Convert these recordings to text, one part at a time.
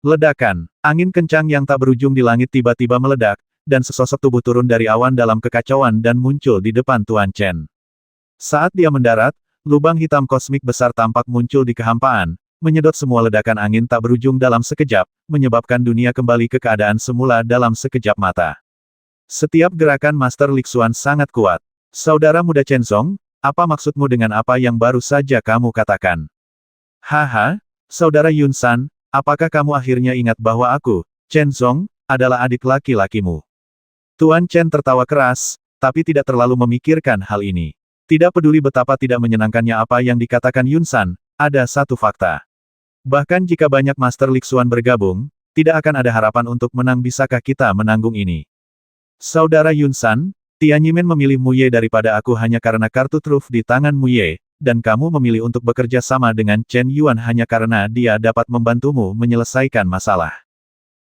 Ledakan. Angin kencang yang tak berujung di langit tiba-tiba meledak, dan sesosok tubuh turun dari awan dalam kekacauan dan muncul di depan Tuan Chen. Saat dia mendarat, lubang hitam kosmik besar tampak muncul di kehampaan, menyedot semua ledakan angin tak berujung dalam sekejap, menyebabkan dunia kembali ke keadaan semula dalam sekejap mata. Setiap gerakan Master Lixuan sangat kuat. Saudara muda Chen Zong, apa maksudmu dengan apa yang baru saja kamu katakan? Haha, Saudara Yun San, apakah kamu akhirnya ingat bahwa aku, Chen Zong, adalah adik laki-lakimu? Tuan Chen tertawa keras, tapi tidak terlalu memikirkan hal ini. Tidak peduli betapa tidak menyenangkannya apa yang dikatakan Yun San, ada satu fakta. Bahkan jika banyak Master Lixuan bergabung, tidak akan ada harapan untuk menang. Bisakah kita menanggung ini? Saudara Yun San, Tianyimen memilih Mu Ye daripada aku hanya karena kartu truf di tangan Mu Ye, dan kamu memilih untuk bekerja sama dengan Chen Yuan hanya karena dia dapat membantumu menyelesaikan masalah.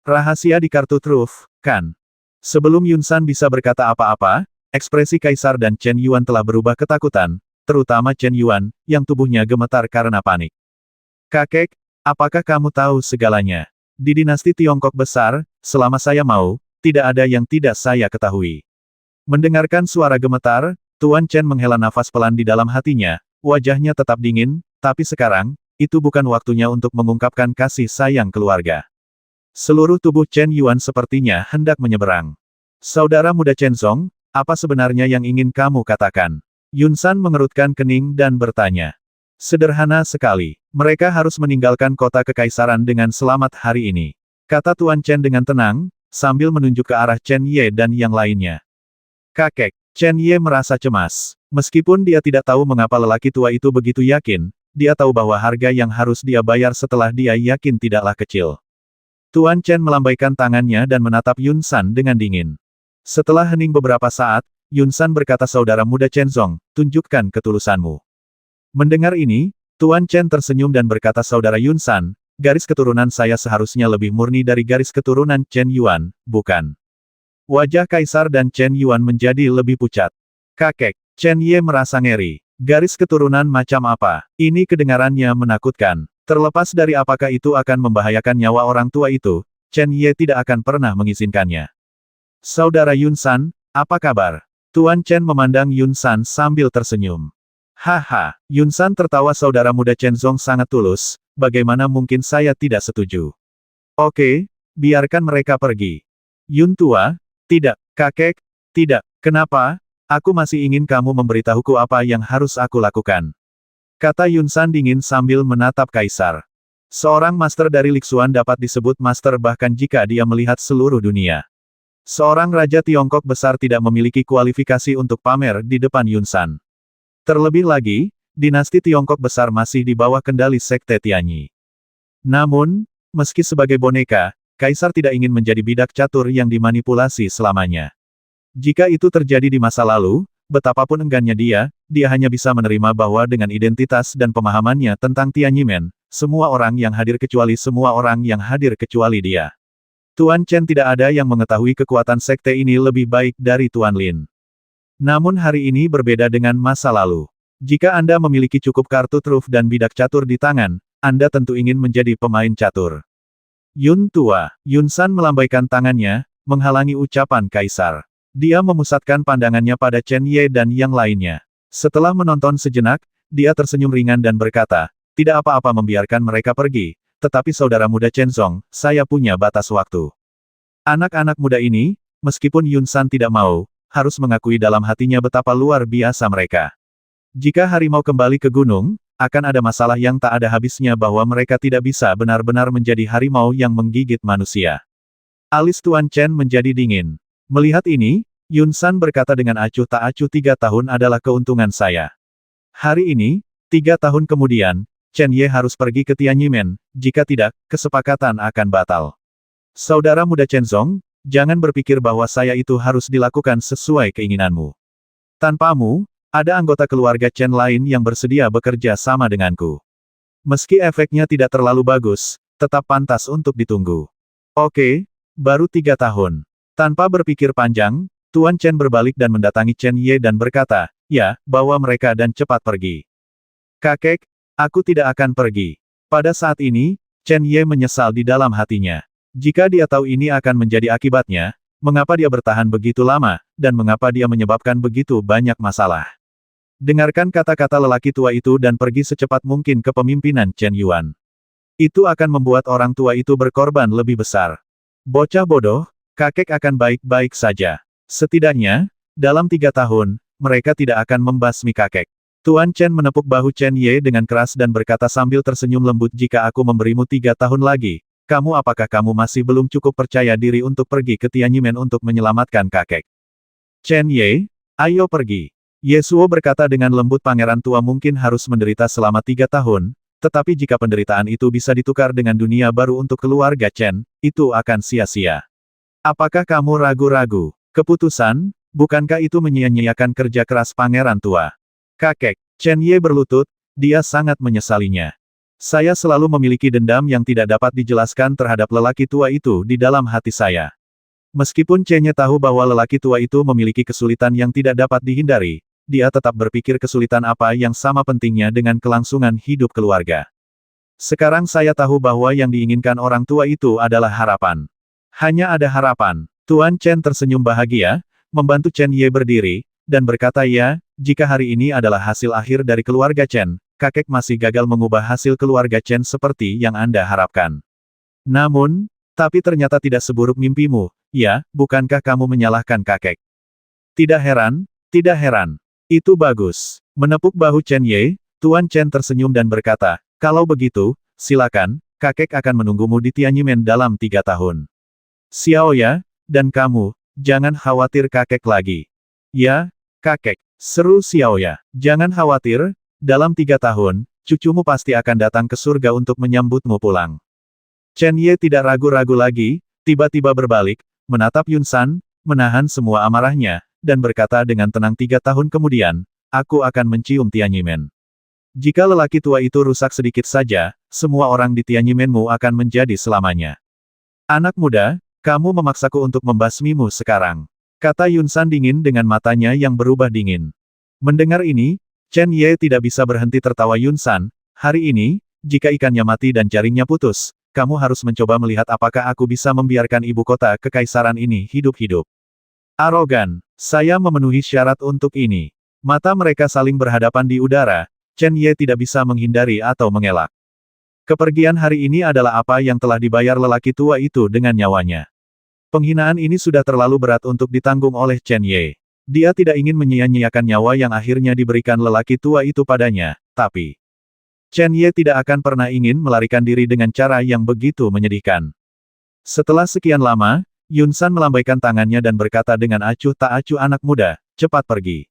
Rahasia di kartu truf, kan? Sebelum Yun San bisa berkata apa-apa, ekspresi Kaisar dan Chen Yuan telah berubah ketakutan, terutama Chen Yuan, yang tubuhnya gemetar karena panik. Kakek, apakah kamu tahu segalanya? Di dinasti Tiongkok besar, selama saya mau, tidak ada yang tidak saya ketahui. Mendengarkan suara gemetar, Tuan Chen menghela nafas pelan di dalam hatinya, wajahnya tetap dingin, tapi sekarang, itu bukan waktunya untuk mengungkapkan kasih sayang keluarga. Seluruh tubuh Chen Yuan sepertinya hendak menyeberang. Saudara muda Chen Zong, apa sebenarnya yang ingin kamu katakan? Yun San mengerutkan kening dan bertanya. Sederhana sekali, mereka harus meninggalkan kota kekaisaran dengan selamat hari ini. Kata Tuan Chen dengan tenang, sambil menunjuk ke arah Chen Ye dan yang lainnya. Kakek, Chen Ye merasa cemas. Meskipun dia tidak tahu mengapa lelaki tua itu begitu yakin, dia tahu bahwa harga yang harus dia bayar setelah dia yakin tidaklah kecil. Tuan Chen melambaikan tangannya dan menatap Yun San dengan dingin. Setelah hening beberapa saat, Yun San berkata, saudara muda Chen Zong, tunjukkan ketulusanmu. Mendengar ini, Tuan Chen tersenyum dan berkata, saudara Yun San, garis keturunan saya seharusnya lebih murni dari garis keturunan Chen Yuan, bukan? Wajah Kaisar dan Chen Yuan menjadi lebih pucat. Kakek, Chen Ye merasa ngeri. Garis keturunan macam apa? Ini kedengarannya menakutkan. Terlepas dari apakah itu akan membahayakan nyawa orang tua itu, Chen Ye tidak akan pernah mengizinkannya. Saudara Yun San, apa kabar? Tuan Chen memandang Yun San sambil tersenyum. Haha, Yun San tertawa. Saudara muda Chen Zong sangat tulus, bagaimana mungkin saya tidak setuju? Oke, biarkan mereka pergi. Yun tua, tidak, kakek, tidak, kenapa? Aku masih ingin kamu memberitahuku apa yang harus aku lakukan. Kata Yun San dingin sambil menatap Kaisar. Seorang master dari Lixuan dapat disebut master bahkan jika dia melihat seluruh dunia. Seorang raja Tiongkok besar tidak memiliki kualifikasi untuk pamer di depan Yun San. Terlebih lagi, dinasti Tiongkok besar masih di bawah kendali Sekte Tianyi. Namun, meski sebagai boneka, Kaisar tidak ingin menjadi bidak catur yang dimanipulasi selamanya. Jika itu terjadi di masa lalu, betapapun enggannya dia hanya bisa menerima bahwa dengan identitas dan pemahamannya tentang Tianyimen, semua orang yang hadir kecuali dia. Tuan Chen tidak ada yang mengetahui kekuatan sekte ini lebih baik dari Tuan Lin. Namun hari ini berbeda dengan masa lalu. Jika Anda memiliki cukup kartu truf dan bidak catur di tangan, Anda tentu ingin menjadi pemain catur. Yun tua, Yun San melambaikan tangannya, menghalangi ucapan Kaisar. Dia memusatkan pandangannya pada Chen Ye dan yang lainnya. Setelah menonton sejenak, dia tersenyum ringan dan berkata, tidak apa-apa membiarkan mereka pergi, tetapi saudara muda Chen Zong, saya punya batas waktu. Anak-anak muda ini, meskipun Yun San tidak mau, harus mengakui dalam hatinya betapa luar biasa mereka. Jika harimau kembali ke gunung, akan ada masalah yang tak ada habisnya bahwa mereka tidak bisa benar-benar menjadi harimau yang menggigit manusia. Alis Tuan Chen menjadi dingin. Melihat ini, Yun San berkata dengan acuh tak acuh, 3 tahun adalah keuntungan saya. Hari ini, 3 tahun kemudian, Chen Ye harus pergi ke Tianyimen, jika tidak, kesepakatan akan batal. Saudara muda Chen Zong, jangan berpikir bahwa saya itu harus dilakukan sesuai keinginanmu. Tanpamu, ada anggota keluarga Chen lain yang bersedia bekerja sama denganku. Meski efeknya tidak terlalu bagus, tetap pantas untuk ditunggu. Oke, baru 3 tahun. Tanpa berpikir panjang, Tuan Chen berbalik dan mendatangi Chen Ye dan berkata, ya, bawa mereka dan cepat pergi. Kakek, aku tidak akan pergi. Pada saat ini, Chen Ye menyesal di dalam hatinya. Jika dia tahu ini akan menjadi akibatnya, mengapa dia bertahan begitu lama, dan mengapa dia menyebabkan begitu banyak masalah. Dengarkan kata-kata lelaki tua itu dan pergi secepat mungkin ke pemimpinan Chen Yuan. Itu akan membuat orang tua itu berkorban lebih besar. Bocah bodoh, kakek akan baik-baik saja. Setidaknya, dalam 3 tahun, mereka tidak akan membasmi kakek. Tuan Chen menepuk bahu Chen Ye dengan keras dan berkata sambil tersenyum lembut, jika aku memberimu 3 tahun lagi, apakah kamu masih belum cukup percaya diri untuk pergi ke Tianyimen untuk menyelamatkan kakek? Chen Ye, ayo pergi. Yesuo berkata dengan lembut, pangeran tua mungkin harus menderita selama 3 tahun, tetapi jika penderitaan itu bisa ditukar dengan dunia baru untuk keluarga Chen, itu akan sia-sia. Apakah kamu ragu-ragu? Keputusan, bukankah itu menyia-nyiakan kerja keras pangeran tua? Kakek, Chen Ye berlutut, dia sangat menyesalinya. Saya selalu memiliki dendam yang tidak dapat dijelaskan terhadap lelaki tua itu di dalam hati saya. Meskipun Chen Ye tahu bahwa lelaki tua itu memiliki kesulitan yang tidak dapat dihindari, dia tetap berpikir kesulitan apa yang sama pentingnya dengan kelangsungan hidup keluarga. Sekarang saya tahu bahwa yang diinginkan orang tua itu adalah harapan. Hanya ada harapan. Tuan Chen tersenyum bahagia, membantu Chen Ye berdiri, dan berkata, ya, jika hari ini adalah hasil akhir dari keluarga Chen, kakek masih gagal mengubah hasil keluarga Chen seperti yang Anda harapkan. Namun, tapi ternyata tidak seburuk mimpimu, ya, bukankah kamu menyalahkan kakek? Tidak heran, tidak heran. Itu bagus. Menepuk bahu Chen Ye, Tuan Chen tersenyum dan berkata, kalau begitu, silakan, kakek akan menunggumu di Tianyimen dalam 3 tahun. Xiaoya, dan kamu, jangan khawatir kakek lagi. Ya, kakek, seru Xiaoya. Jangan khawatir, dalam 3 tahun, cucumu pasti akan datang ke surga untuk menyambutmu pulang. Chen Ye tidak ragu-ragu lagi, tiba-tiba berbalik, menatap Yun San, menahan semua amarahnya, dan berkata dengan tenang, 3 tahun kemudian, aku akan mencium Tianyimen. Jika lelaki tua itu rusak sedikit saja, semua orang di Tianyimenmu akan menjadi selamanya. Anak muda, kamu memaksaku untuk membasmimu sekarang. Kata Yun San dingin dengan matanya yang berubah dingin. Mendengar ini, Chen Ye tidak bisa berhenti tertawa. Yun San, hari ini, jika ikannya mati dan jaringnya putus, kamu harus mencoba melihat apakah aku bisa membiarkan ibu kota kekaisaran ini hidup-hidup. Arogan, saya memenuhi syarat untuk ini. Mata mereka saling berhadapan di udara, Chen Ye tidak bisa menghindari atau mengelak. Kepergian hari ini adalah apa yang telah dibayar lelaki tua itu dengan nyawanya. Penghinaan ini sudah terlalu berat untuk ditanggung oleh Chen Ye. Dia tidak ingin menyia-nyiakan nyawa yang akhirnya diberikan lelaki tua itu padanya, tapi Chen Ye tidak akan pernah ingin melarikan diri dengan cara yang begitu menyedihkan. Setelah sekian lama, Yun San melambaikan tangannya dan berkata dengan acuh tak acuh, anak muda, cepat pergi.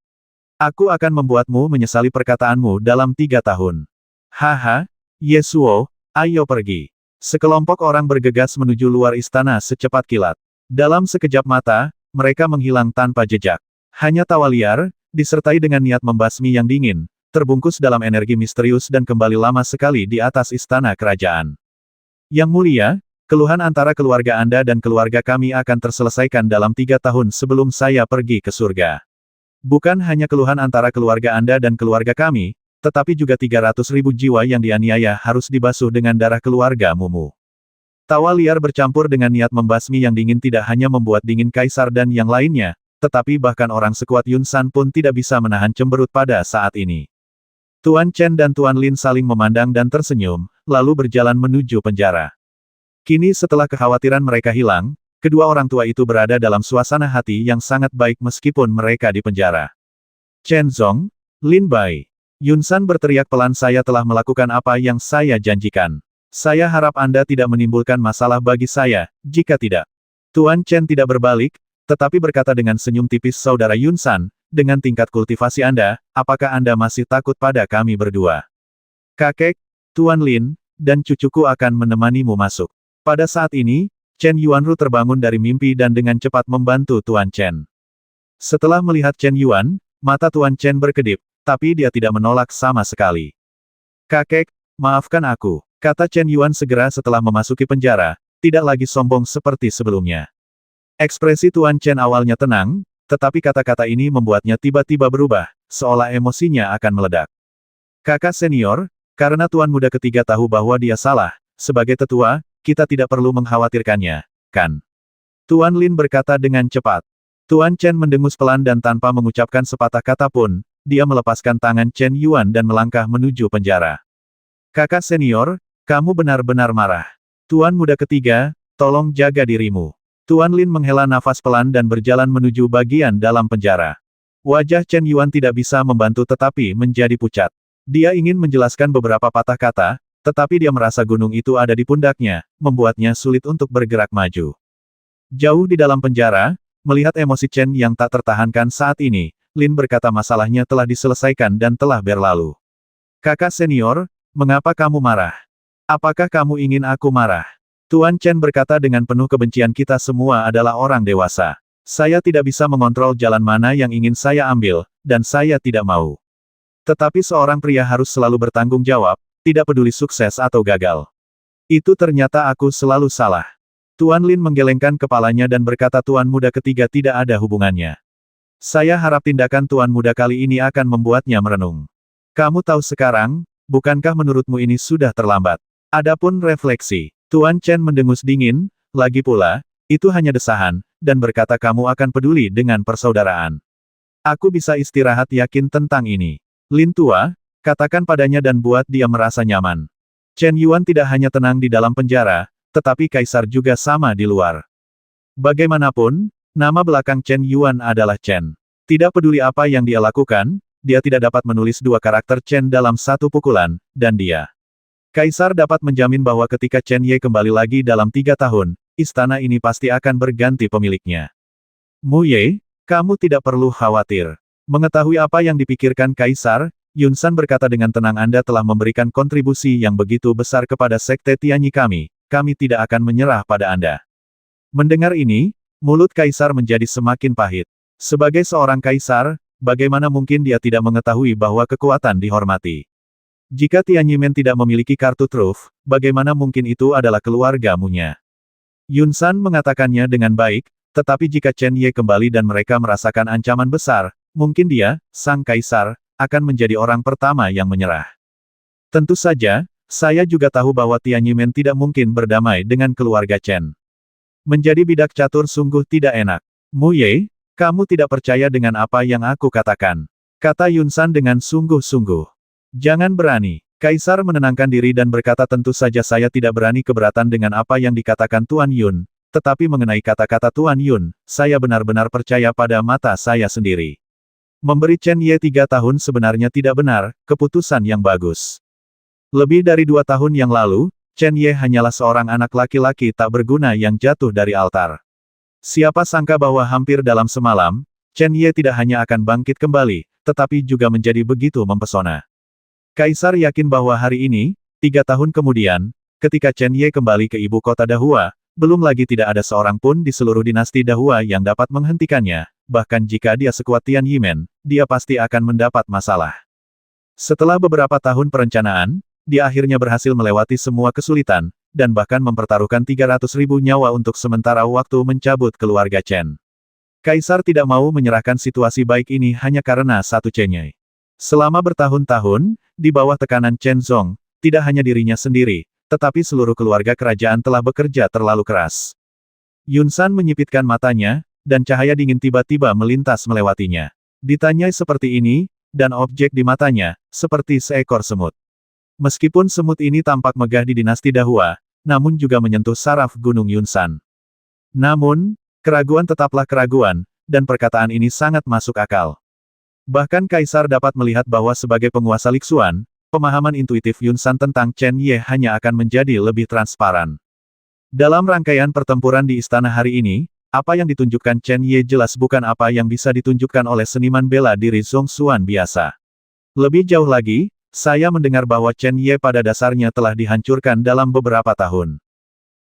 Aku akan membuatmu menyesali perkataanmu dalam 3 tahun. Haha, Yesuo, ayo pergi. Sekelompok orang bergegas menuju luar istana secepat kilat. Dalam sekejap mata, mereka menghilang tanpa jejak. Hanya tawa liar, disertai dengan niat membasmi yang dingin, terbungkus dalam energi misterius dan kembali lama sekali di atas istana kerajaan. Yang mulia, keluhan antara keluarga Anda dan keluarga kami akan terselesaikan dalam 3 tahun sebelum saya pergi ke surga. Bukan hanya keluhan antara keluarga Anda dan keluarga kami, tetapi juga 300.000 jiwa yang dianiaya harus dibasuh dengan darah keluarga Mumu. Tawa liar bercampur dengan niat membasmi yang dingin tidak hanya membuat dingin kaisar dan yang lainnya, tetapi bahkan orang sekuat Yun San pun tidak bisa menahan cemberut pada saat ini. Tuan Chen dan Tuan Lin saling memandang dan tersenyum, lalu berjalan menuju penjara. Kini setelah kekhawatiran mereka hilang, kedua orang tua itu berada dalam suasana hati yang sangat baik meskipun mereka di penjara. Chen Zong, Lin Bai. Yun San berteriak pelan, saya telah melakukan apa yang saya janjikan. Saya harap Anda tidak menimbulkan masalah bagi saya, jika tidak. Tuan Chen tidak berbalik, tetapi berkata dengan senyum tipis, saudara Yun San, dengan tingkat kultivasi Anda, apakah Anda masih takut pada kami berdua? Kakek, Tuan Lin, dan cucuku akan menemanimu masuk. Pada saat ini, Chen Yuanru terbangun dari mimpi dan dengan cepat membantu Tuan Chen. Setelah melihat Chen Yuan, mata Tuan Chen berkedip, tapi dia tidak menolak sama sekali. Kakek, maafkan aku, kata Chen Yuan segera setelah memasuki penjara, tidak lagi sombong seperti sebelumnya. Ekspresi Tuan Chen awalnya tenang, tetapi kata-kata ini membuatnya tiba-tiba berubah, seolah emosinya akan meledak. Kakak senior, karena Tuan muda ketiga tahu bahwa dia salah, sebagai tetua, kita tidak perlu mengkhawatirkannya, kan? Tuan Lin berkata dengan cepat. Tuan Chen mendengus pelan dan tanpa mengucapkan sepatah kata pun, dia melepaskan tangan Chen Yuan dan melangkah menuju penjara. Kakak senior, kamu benar-benar marah. Tuan muda ketiga, tolong jaga dirimu. Tuan Lin menghela nafas pelan dan berjalan menuju bagian dalam penjara. Wajah Chen Yuan tidak bisa membantu tetapi menjadi pucat. Dia ingin menjelaskan beberapa patah kata, tetapi dia merasa gunung itu ada di pundaknya, membuatnya sulit untuk bergerak maju. Jauh di dalam penjara, melihat emosi Chen yang tak tertahankan saat ini, Lin berkata masalahnya telah diselesaikan dan telah berlalu. Kakak senior, mengapa kamu marah? Apakah kamu ingin aku marah? Tuan Chen berkata dengan penuh kebencian, kita semua adalah orang dewasa. Saya tidak bisa mengontrol jalan mana yang ingin saya ambil, dan saya tidak mau. Tetapi seorang pria harus selalu bertanggung jawab, tidak peduli sukses atau gagal. Itu ternyata aku selalu salah. Tuan Lin menggelengkan kepalanya dan berkata tuan muda ketiga tidak ada hubungannya. Saya harap tindakan tuan muda kali ini akan membuatnya merenung. Kamu tahu sekarang, bukankah menurutmu ini sudah terlambat? Adapun refleksi. Tuan Chen mendengus dingin, lagi pula, itu hanya desahan, dan berkata kamu akan peduli dengan persaudaraan. Aku bisa istirahat yakin tentang ini. Lin tua, katakan padanya dan buat dia merasa nyaman. Chen Yuan tidak hanya tenang di dalam penjara, tetapi Kaisar juga sama di luar. Bagaimanapun, nama belakang Chen Yuan adalah Chen. Tidak peduli apa yang dia lakukan, dia tidak dapat menulis dua karakter Chen dalam satu pukulan, dan dia. Kaisar dapat menjamin bahwa ketika Chen Ye kembali lagi dalam 3 tahun, istana ini pasti akan berganti pemiliknya. Mu Ye, kamu tidak perlu khawatir. Mengetahui apa yang dipikirkan Kaisar, Yun San berkata dengan tenang Anda telah memberikan kontribusi yang begitu besar kepada Sekte Tianyi kami tidak akan menyerah pada Anda. Mendengar ini, mulut Kaisar menjadi semakin pahit. Sebagai seorang Kaisar, bagaimana mungkin dia tidak mengetahui bahwa kekuatan dihormati? Jika Tianyimen tidak memiliki kartu truf, bagaimana mungkin itu adalah keluargamunya? Yun San mengatakannya dengan baik, tetapi jika Chen Ye kembali dan mereka merasakan ancaman besar, mungkin dia, sang kaisar, akan menjadi orang pertama yang menyerah. Tentu saja, saya juga tahu bahwa Tianyimen tidak mungkin berdamai dengan keluarga Chen. Menjadi bidak catur sungguh tidak enak. Mu Ye, kamu tidak percaya dengan apa yang aku katakan. Kata Yun San dengan sungguh-sungguh. Jangan berani. Kaisar menenangkan diri dan berkata tentu saja saya tidak berani keberatan dengan apa yang dikatakan Tuan Yun. Tetapi mengenai kata-kata Tuan Yun, saya benar-benar percaya pada mata saya sendiri. Memberi Chen Ye 3 tahun sebenarnya tidak benar, keputusan yang bagus. Lebih dari 2 tahun yang lalu, Chen Ye hanyalah seorang anak laki-laki tak berguna yang jatuh dari altar. Siapa sangka bahwa hampir dalam semalam, Chen Ye tidak hanya akan bangkit kembali, tetapi juga menjadi begitu mempesona. Kaisar yakin bahwa hari ini, 3 tahun kemudian, ketika Chen Ye kembali ke ibu kota Dahua, belum lagi tidak ada seorang pun di seluruh dinasti Dahua yang dapat menghentikannya, bahkan jika dia sekuat Tianyimen, dia pasti akan mendapat masalah. Setelah beberapa tahun perencanaan, dia akhirnya berhasil melewati semua kesulitan, dan bahkan mempertaruhkan 300.000 nyawa untuk sementara waktu mencabut keluarga Chen. Kaisar tidak mau menyerahkan situasi baik ini hanya karena satu Chen Ye. Selama bertahun-tahun, di bawah tekanan Chen Zong, tidak hanya dirinya sendiri, tetapi seluruh keluarga kerajaan telah bekerja terlalu keras. Yun San menyipitkan matanya, dan cahaya dingin tiba-tiba melintas melewatinya. Ditanyai seperti ini, dan objek di matanya, seperti seekor semut. Meskipun semut ini tampak megah di dinasti Dahua, namun juga menyentuh saraf Gunung Yun San. Namun, keraguan tetaplah keraguan, dan perkataan ini sangat masuk akal. Bahkan Kaisar dapat melihat bahwa sebagai penguasa Lixuan, pemahaman intuitif Yun San tentang Chen Ye hanya akan menjadi lebih transparan. Dalam rangkaian pertempuran di istana hari ini, apa yang ditunjukkan Chen Ye jelas bukan apa yang bisa ditunjukkan oleh seniman bela diri Zhong Xuan biasa. Lebih jauh lagi, saya mendengar bahwa Chen Ye pada dasarnya telah dihancurkan dalam beberapa tahun.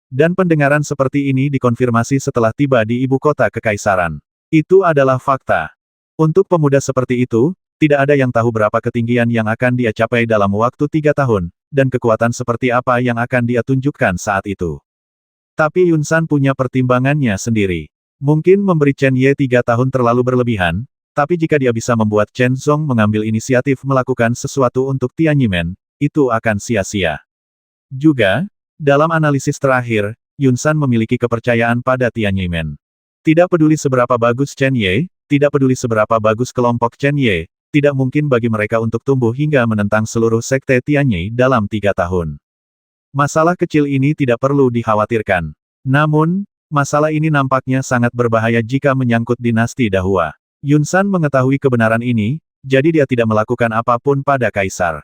Dan pendengaran seperti ini dikonfirmasi setelah tiba di ibu kota kekaisaran. Itu adalah fakta. Untuk pemuda seperti itu, tidak ada yang tahu berapa ketinggian yang akan dia capai dalam waktu 3 tahun, dan kekuatan seperti apa yang akan dia tunjukkan saat itu. Tapi Yun San punya pertimbangannya sendiri. Mungkin memberi Chen Ye 3 tahun terlalu berlebihan, tapi jika dia bisa membuat Chen Zong mengambil inisiatif melakukan sesuatu untuk Tianyimen, itu akan sia-sia. Juga, Dalam analisis terakhir, Yun San memiliki kepercayaan pada Tianyimen. Tidak peduli seberapa bagus Chen Ye, tidak peduli seberapa bagus kelompok Chen Ye, tidak mungkin bagi mereka untuk tumbuh hingga menentang seluruh sekte Tianyi dalam 3 tahun. Masalah kecil ini tidak perlu dikhawatirkan. Namun, masalah ini nampaknya sangat berbahaya jika menyangkut dinasti Dahua. Yun San mengetahui kebenaran ini, jadi dia tidak melakukan apapun pada kaisar.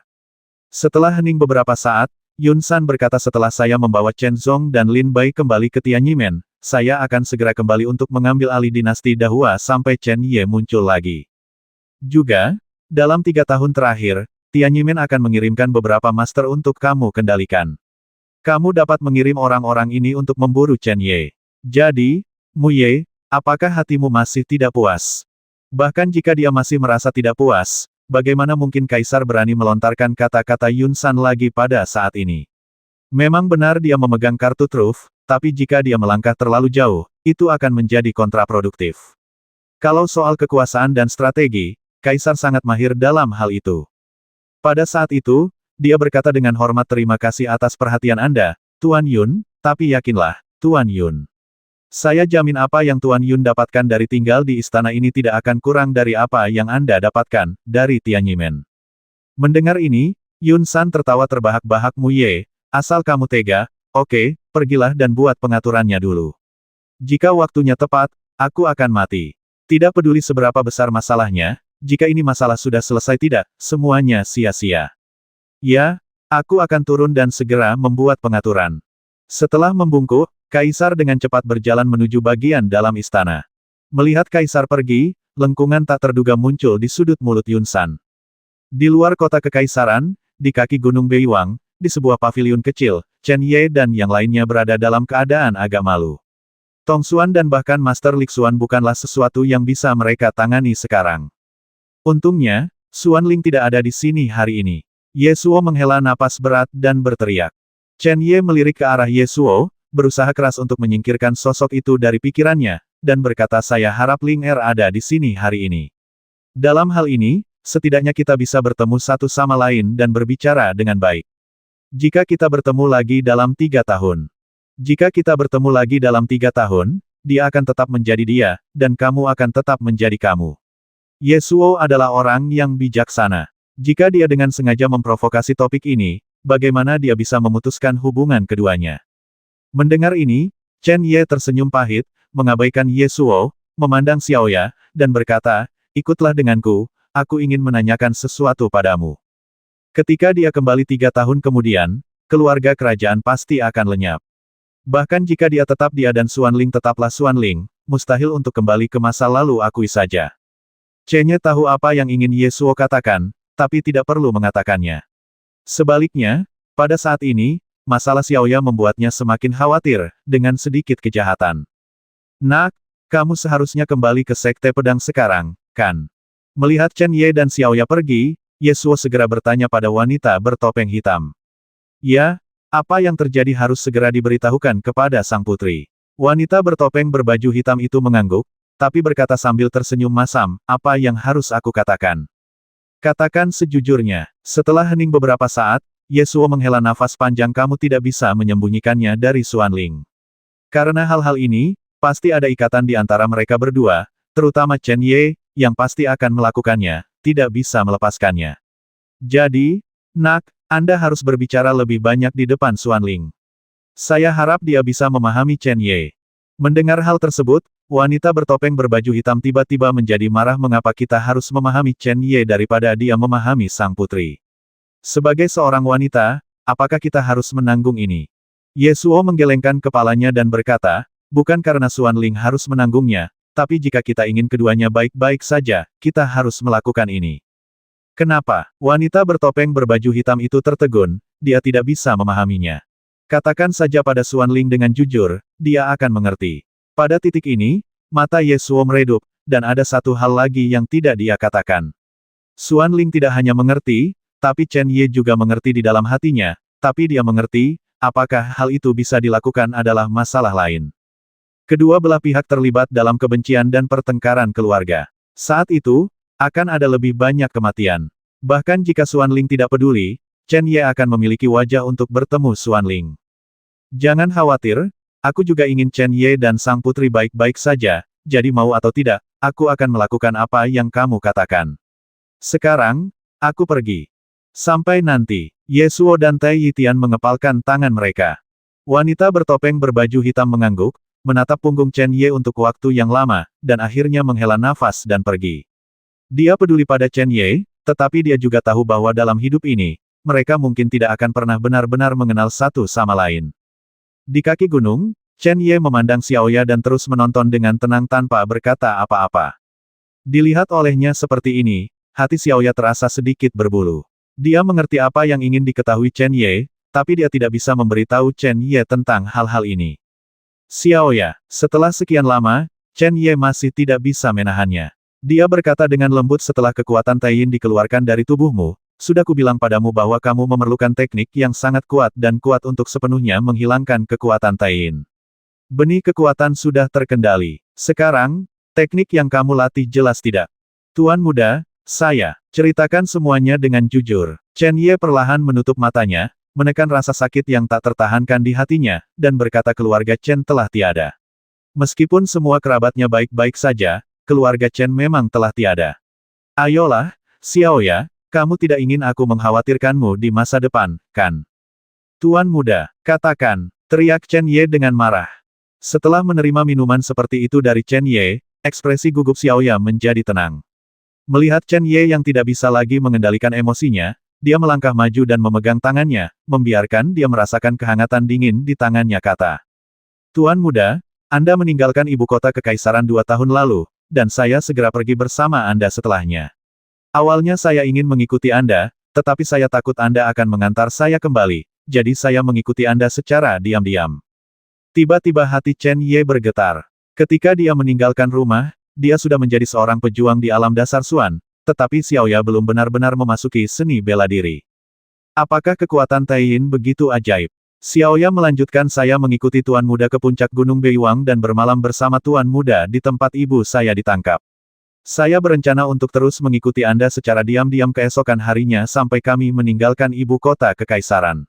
Setelah hening beberapa saat, Yun San berkata, setelah saya membawa Chen Zong dan Lin Bai kembali ke Tianyimen, saya akan segera kembali untuk mengambil alih dinasti Dahua sampai Chen Ye muncul lagi. Juga, dalam 3 tahun terakhir, Tianyimen akan mengirimkan beberapa master untuk kamu kendalikan. Kamu dapat mengirim orang-orang ini untuk memburu Chen Ye. Jadi, Mu Ye, apakah hatimu masih tidak puas? Bahkan jika dia masih merasa tidak puas, bagaimana mungkin kaisar berani melontarkan kata-kata Yun San lagi pada saat ini? Memang benar dia memegang kartu truf, tapi jika dia melangkah terlalu jauh, itu akan menjadi kontraproduktif. Kalau soal kekuasaan dan strategi, kaisar sangat mahir dalam hal itu. Pada saat itu, dia berkata dengan hormat, terima kasih atas perhatian Anda, Tuan Yun, tapi yakinlah, Tuan Yun. Saya jamin apa yang Tuan Yun dapatkan dari tinggal di istana ini tidak akan kurang dari apa yang Anda dapatkan dari Tianyimen. Mendengar ini, Yun San tertawa terbahak-bahak. Mu Ye, asal kamu tega, oke, pergilah dan buat pengaturannya dulu. Jika waktunya tepat, aku akan mati. Tidak peduli seberapa besar masalahnya, jika ini masalah sudah selesai tidak, semuanya sia-sia. Ya, aku akan turun dan segera membuat pengaturan. Setelah membungkuk, Kaisar dengan cepat berjalan menuju bagian dalam istana. Melihat Kaisar pergi, lengkungan tak terduga muncul di sudut mulut Yun San. Di luar kota kekaisaran, di kaki Gunung Beiwang, di sebuah paviliun kecil, Chen Ye dan yang lainnya berada dalam keadaan agak malu. Tong Xuan dan bahkan Master Lik Xuan bukanlah sesuatu yang bisa mereka tangani sekarang. Untungnya, Xuan Ling tidak ada di sini hari ini. Ye Suo menghela napas berat dan berteriak. Chen Ye melirik ke arah Ye Suo, berusaha keras untuk menyingkirkan sosok itu dari pikirannya, dan berkata, saya harap Ling Er ada di sini hari ini. Dalam hal ini, setidaknya kita bisa bertemu satu sama lain dan berbicara dengan baik. Jika kita bertemu lagi dalam 3 tahun. Jika kita bertemu lagi dalam 3 tahun, dia akan tetap menjadi dia, dan kamu akan tetap menjadi kamu. Ye Suo adalah orang yang bijaksana. Jika dia dengan sengaja memprovokasi topik ini, bagaimana dia bisa memutuskan hubungan keduanya? Mendengar ini, Chen Ye tersenyum pahit, mengabaikan Ye Suo, memandang Xiaoya, dan berkata, ikutlah denganku, aku ingin menanyakan sesuatu padamu. Ketika dia kembali 3 tahun kemudian, keluarga kerajaan pasti akan lenyap. Bahkan jika dia tetap dia dan Xuan Ling tetaplah Xuan Ling, mustahil untuk kembali ke masa lalu, akui saja. Chen Ye tahu apa yang ingin Ye Suo katakan, tapi tidak perlu mengatakannya. Sebaliknya, pada saat ini, masalah Xiaoya membuatnya semakin khawatir, dengan sedikit kejahatan. Nak, kamu seharusnya kembali ke Sekte Pedang sekarang, kan? Melihat Chen Ye dan Xiaoya pergi, Ye Suo segera bertanya pada wanita bertopeng hitam. Ya, apa yang terjadi harus segera diberitahukan kepada sang putri. Wanita bertopeng berbaju hitam itu mengangguk, tapi berkata sambil tersenyum masam, apa yang harus aku katakan? Katakan sejujurnya. Setelah hening beberapa saat, Ye Suo menghela nafas panjang, kamu tidak bisa menyembunyikannya dari Xuan Ling. Karena hal-hal ini, pasti ada ikatan di antara mereka berdua, terutama Chen Ye, yang pasti akan melakukannya, tidak bisa melepaskannya. Jadi, nak, Anda harus berbicara lebih banyak di depan Xuan Ling. Saya harap dia bisa memahami Chen Ye. Mendengar hal tersebut, wanita bertopeng berbaju hitam tiba-tiba menjadi marah. Mengapa kita harus memahami Chen Ye daripada dia memahami sang putri? Sebagai seorang wanita, apakah kita harus menanggung ini? Ye Suo menggelengkan kepalanya dan berkata, bukan karena Xuan Ling harus menanggungnya, tapi jika kita ingin keduanya baik-baik saja, kita harus melakukan ini. Kenapa? Wanita bertopeng berbaju hitam itu tertegun, dia tidak bisa memahaminya. Katakan saja pada Xuan Ling dengan jujur, dia akan mengerti. Pada titik ini, mata Ye Suo meredup, dan ada satu hal lagi yang tidak dia katakan. Xuan Ling tidak hanya mengerti, tapi Chen Ye juga mengerti di dalam hatinya, tapi dia mengerti, apakah hal itu bisa dilakukan adalah masalah lain. Kedua belah pihak terlibat dalam kebencian dan pertengkaran keluarga. Saat itu, akan ada lebih banyak kematian. Bahkan jika Xuan Ling tidak peduli, Chen Ye akan memiliki wajah untuk bertemu Xuan Ling. Jangan khawatir, aku juga ingin Chen Ye dan sang putri baik-baik saja, jadi mau atau tidak, aku akan melakukan apa yang kamu katakan. Sekarang, aku pergi. Sampai nanti, Yesuo dan Tai Yitian mengepalkan tangan mereka. Wanita bertopeng berbaju hitam mengangguk, menatap punggung Chen Ye untuk waktu yang lama, dan akhirnya menghela nafas dan pergi. Dia peduli pada Chen Ye, tetapi dia juga tahu bahwa dalam hidup ini, mereka mungkin tidak akan pernah benar-benar mengenal satu sama lain. Di kaki gunung, Chen Ye memandang Xiaoya dan terus menonton dengan tenang tanpa berkata apa-apa. Dilihat olehnya seperti ini, hati Xiaoya terasa sedikit berbulu. Dia mengerti apa yang ingin diketahui Chen Ye, tapi dia tidak bisa memberitahu Chen Ye tentang hal-hal ini. Xiaoya, setelah sekian lama, Chen Ye masih tidak bisa menahannya. Dia berkata dengan lembut setelah kekuatan Taiyin dikeluarkan dari tubuhmu, sudah kubilang padamu bahwa kamu memerlukan teknik yang sangat kuat dan kuat untuk sepenuhnya menghilangkan kekuatan Taiyin. Benih kekuatan sudah terkendali. Sekarang, teknik yang kamu latih jelas tidak. Tuan muda, saya, ceritakan semuanya dengan jujur. Chen Ye perlahan menutup matanya, menekan rasa sakit yang tak tertahankan di hatinya, dan berkata keluarga Chen telah tiada. Meskipun semua kerabatnya baik-baik saja, keluarga Chen memang telah tiada. Ayolah, Xiaoya, kamu tidak ingin aku mengkhawatirkanmu di masa depan, kan? Tuan muda, katakan, teriak Chen Ye dengan marah. Setelah menerima minuman seperti itu dari Chen Ye, ekspresi gugup Xiaoya menjadi tenang. Melihat Chen Ye yang tidak bisa lagi mengendalikan emosinya, dia melangkah maju dan memegang tangannya, membiarkan dia merasakan kehangatan dingin di tangannya kata. Tuan muda, Anda meninggalkan ibu kota kekaisaran 2 tahun lalu, dan saya segera pergi bersama Anda setelahnya. Awalnya saya ingin mengikuti Anda, tetapi saya takut Anda akan mengantar saya kembali, jadi saya mengikuti Anda secara diam-diam. Tiba-tiba hati Chen Ye bergetar. Ketika dia meninggalkan rumah, dia sudah menjadi seorang pejuang di alam dasar Suan, tetapi Xiaoya belum benar-benar memasuki seni bela diri. Apakah kekuatan Taiyin begitu ajaib? Xiaoya melanjutkan saya mengikuti Tuan Muda ke puncak Gunung Beiwang dan bermalam bersama Tuan Muda di tempat ibu saya ditangkap. Saya berencana untuk terus mengikuti Anda secara diam-diam keesokan harinya sampai kami meninggalkan ibu kota kekaisaran.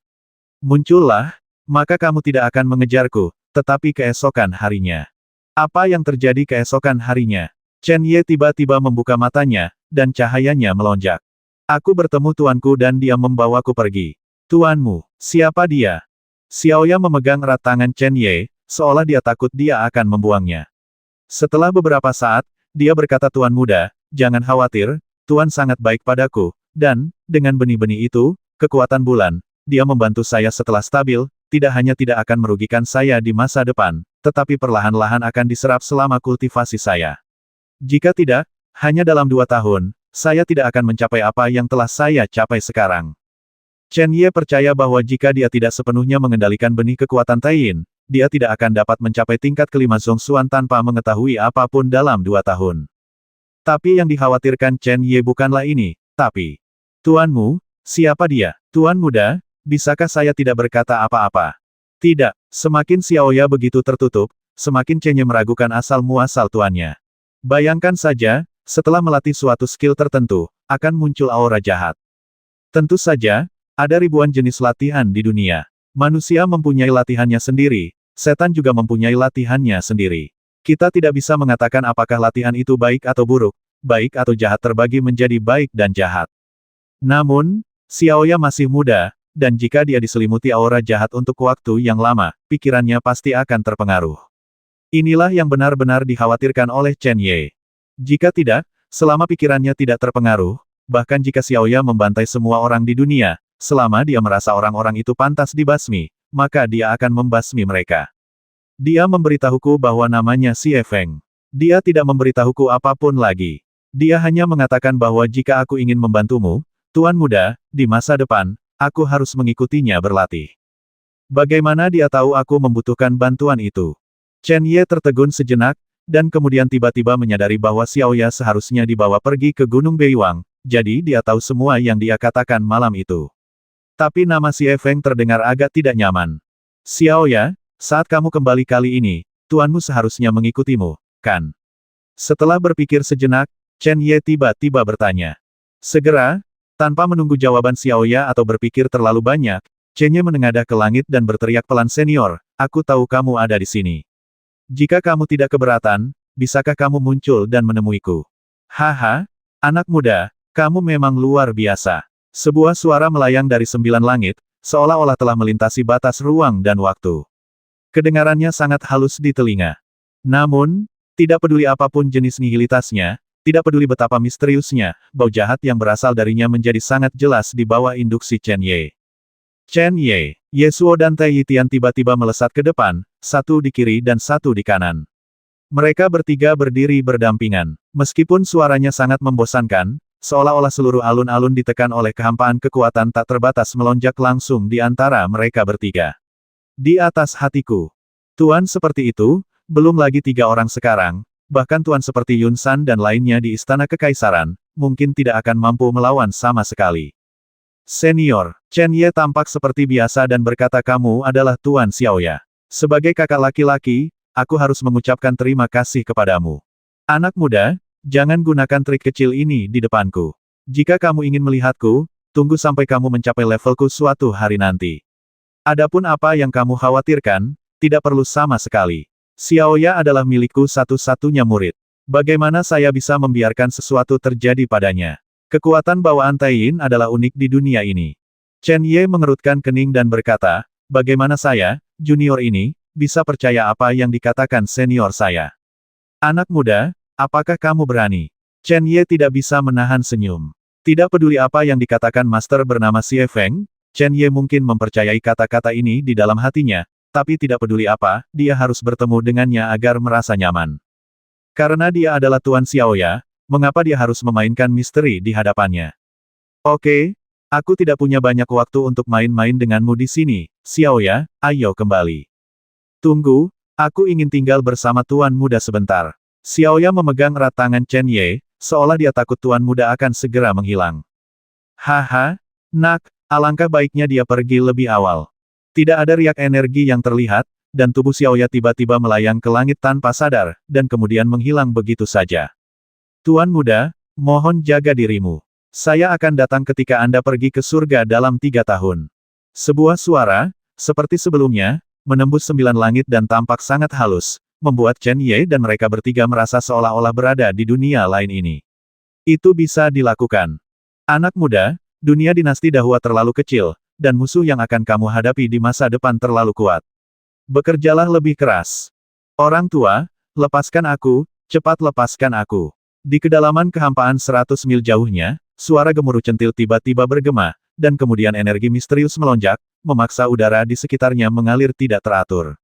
Muncullah, maka kamu tidak akan mengejarku, tetapi keesokan harinya. Apa yang terjadi keesokan harinya? Chen Ye tiba-tiba membuka matanya, dan cahayanya melonjak. Aku bertemu tuanku dan dia membawaku pergi. Tuanmu, siapa dia? Xiaoya memegang erat tangan Chen Ye, seolah dia takut dia akan membuangnya. Setelah beberapa saat, dia berkata Tuan muda, jangan khawatir, Tuan sangat baik padaku, dan, dengan benih-benih itu, kekuatan bulan, dia membantu saya setelah stabil, tidak hanya tidak akan merugikan saya di masa depan, tetapi perlahan-lahan akan diserap selama kultivasi saya. Jika tidak, hanya dalam 2 tahun, saya tidak akan mencapai apa yang telah saya capai sekarang. Chen Ye percaya bahwa jika dia tidak sepenuhnya mengendalikan benih kekuatan Taiyin, dia tidak akan dapat mencapai tingkat kelima Zhongxuan tanpa mengetahui apapun dalam 2 tahun. Tapi yang dikhawatirkan Chen Ye bukanlah ini, tapi... Tuanmu, siapa dia? Tuan muda, bisakah saya tidak berkata apa-apa? Tidak, semakin Xiaoya begitu tertutup, semakin Chen Ye meragukan asal-muasal tuannya. Bayangkan saja, setelah melatih suatu skill tertentu, akan muncul aura jahat. Tentu saja, ada ribuan jenis latihan di dunia. Manusia mempunyai latihannya sendiri, setan juga mempunyai latihannya sendiri. Kita tidak bisa mengatakan apakah latihan itu baik atau buruk, baik atau jahat terbagi menjadi baik dan jahat. Namun, Xiaoya masih muda, dan jika dia diselimuti aura jahat untuk waktu yang lama, pikirannya pasti akan terpengaruh. Inilah yang benar-benar dikhawatirkan oleh Chen Ye. Jika tidak, selama pikirannya tidak terpengaruh, bahkan jika Xiaoya membantai semua orang di dunia, selama dia merasa orang-orang itu pantas dibasmi, maka dia akan membasmi mereka. Dia memberitahuku bahwa namanya Xie Feng. Dia tidak memberitahuku apapun lagi. Dia hanya mengatakan bahwa jika aku ingin membantumu, Tuan muda, di masa depan, aku harus mengikutinya berlatih. Bagaimana dia tahu aku membutuhkan bantuan itu? Chen Ye tertegun sejenak, dan kemudian tiba-tiba menyadari bahwa Xiaoya seharusnya dibawa pergi ke Gunung Beiwang, jadi dia tahu semua yang dia katakan malam itu. Tapi nama Xie Feng terdengar agak tidak nyaman. Xiaoya, saat kamu kembali kali ini, tuanmu seharusnya mengikutimu, kan? Setelah berpikir sejenak, Chen Ye tiba-tiba bertanya. Segera, tanpa menunggu jawaban Xiaoya atau berpikir terlalu banyak, Chen Ye menengadah ke langit dan berteriak pelan, "Senior, aku tahu kamu ada di sini. Jika kamu tidak keberatan, bisakah kamu muncul dan menemuiku?" "Haha, anak muda, kamu memang luar biasa." Sebuah suara melayang dari 9 langit, seolah-olah telah melintasi batas ruang dan waktu. Kedengarannya sangat halus di telinga. Namun, tidak peduli apapun jenis nihilitasnya, tidak peduli betapa misteriusnya, bau jahat yang berasal darinya menjadi sangat jelas di bawah induksi Chen Ye. Chen Ye, Yasuo dan Tai Yitian tiba-tiba melesat ke depan, satu di kiri dan satu di kanan. Mereka bertiga berdiri berdampingan. Meskipun suaranya sangat membosankan, seolah-olah seluruh alun-alun ditekan oleh kehampaan kekuatan tak terbatas melonjak langsung di antara mereka bertiga. Di atas hatiku. Tuan seperti itu, belum lagi 3 orang sekarang, bahkan tuan seperti Yun San dan lainnya di Istana Kekaisaran, mungkin tidak akan mampu melawan sama sekali. Senior, Chen Ye tampak seperti biasa dan berkata, "Kamu adalah Tuan Xiaoya. Sebagai kakak laki-laki, aku harus mengucapkan terima kasih kepadamu. Anak muda, jangan gunakan trik kecil ini di depanku. Jika kamu ingin melihatku, tunggu sampai kamu mencapai levelku suatu hari nanti. Adapun apa yang kamu khawatirkan, tidak perlu sama sekali. Xiaoya adalah milikku satu-satunya murid. Bagaimana saya bisa membiarkan sesuatu terjadi padanya? Kekuatan bawaan Taiyin adalah unik di dunia ini." Chen Ye mengerutkan kening dan berkata, "Bagaimana saya, junior ini, bisa percaya apa yang dikatakan senior saya? Anak muda, apakah kamu berani?" Chen Ye tidak bisa menahan senyum. Tidak peduli apa yang dikatakan master bernama Xie Feng, Chen Ye mungkin mempercayai kata-kata ini di dalam hatinya, tapi tidak peduli apa, dia harus bertemu dengannya agar merasa nyaman. Karena dia adalah Tuan Xiaoya, mengapa dia harus memainkan misteri di hadapannya? "Oke, aku tidak punya banyak waktu untuk main-main denganmu di sini, Xiaoya, ayo kembali." "Tunggu, aku ingin tinggal bersama Tuan Muda sebentar." Xiaoya memegang erat tangan Chen Ye, seolah dia takut Tuan Muda akan segera menghilang. "Haha, nak, alangkah baiknya dia pergi lebih awal." Tidak ada riak energi yang terlihat, dan tubuh Xiaoya tiba-tiba melayang ke langit tanpa sadar, dan kemudian menghilang begitu saja. "Tuan Muda, mohon jaga dirimu. Saya akan datang ketika Anda pergi ke surga dalam 3 tahun." Sebuah suara, seperti sebelumnya, menembus 9 langit dan tampak sangat halus, membuat Chen Ye dan mereka bertiga merasa seolah-olah berada di dunia lain ini. Itu bisa dilakukan. Anak muda, dunia dinasti Dahua terlalu kecil, dan musuh yang akan kamu hadapi di masa depan terlalu kuat. Bekerjalah lebih keras. Orang tua, lepaskan aku, cepat lepaskan aku. Di kedalaman kehampaan 100 mil jauhnya, suara gemuruh centil tiba-tiba bergema, dan kemudian energi misterius melonjak, memaksa udara di sekitarnya mengalir tidak teratur.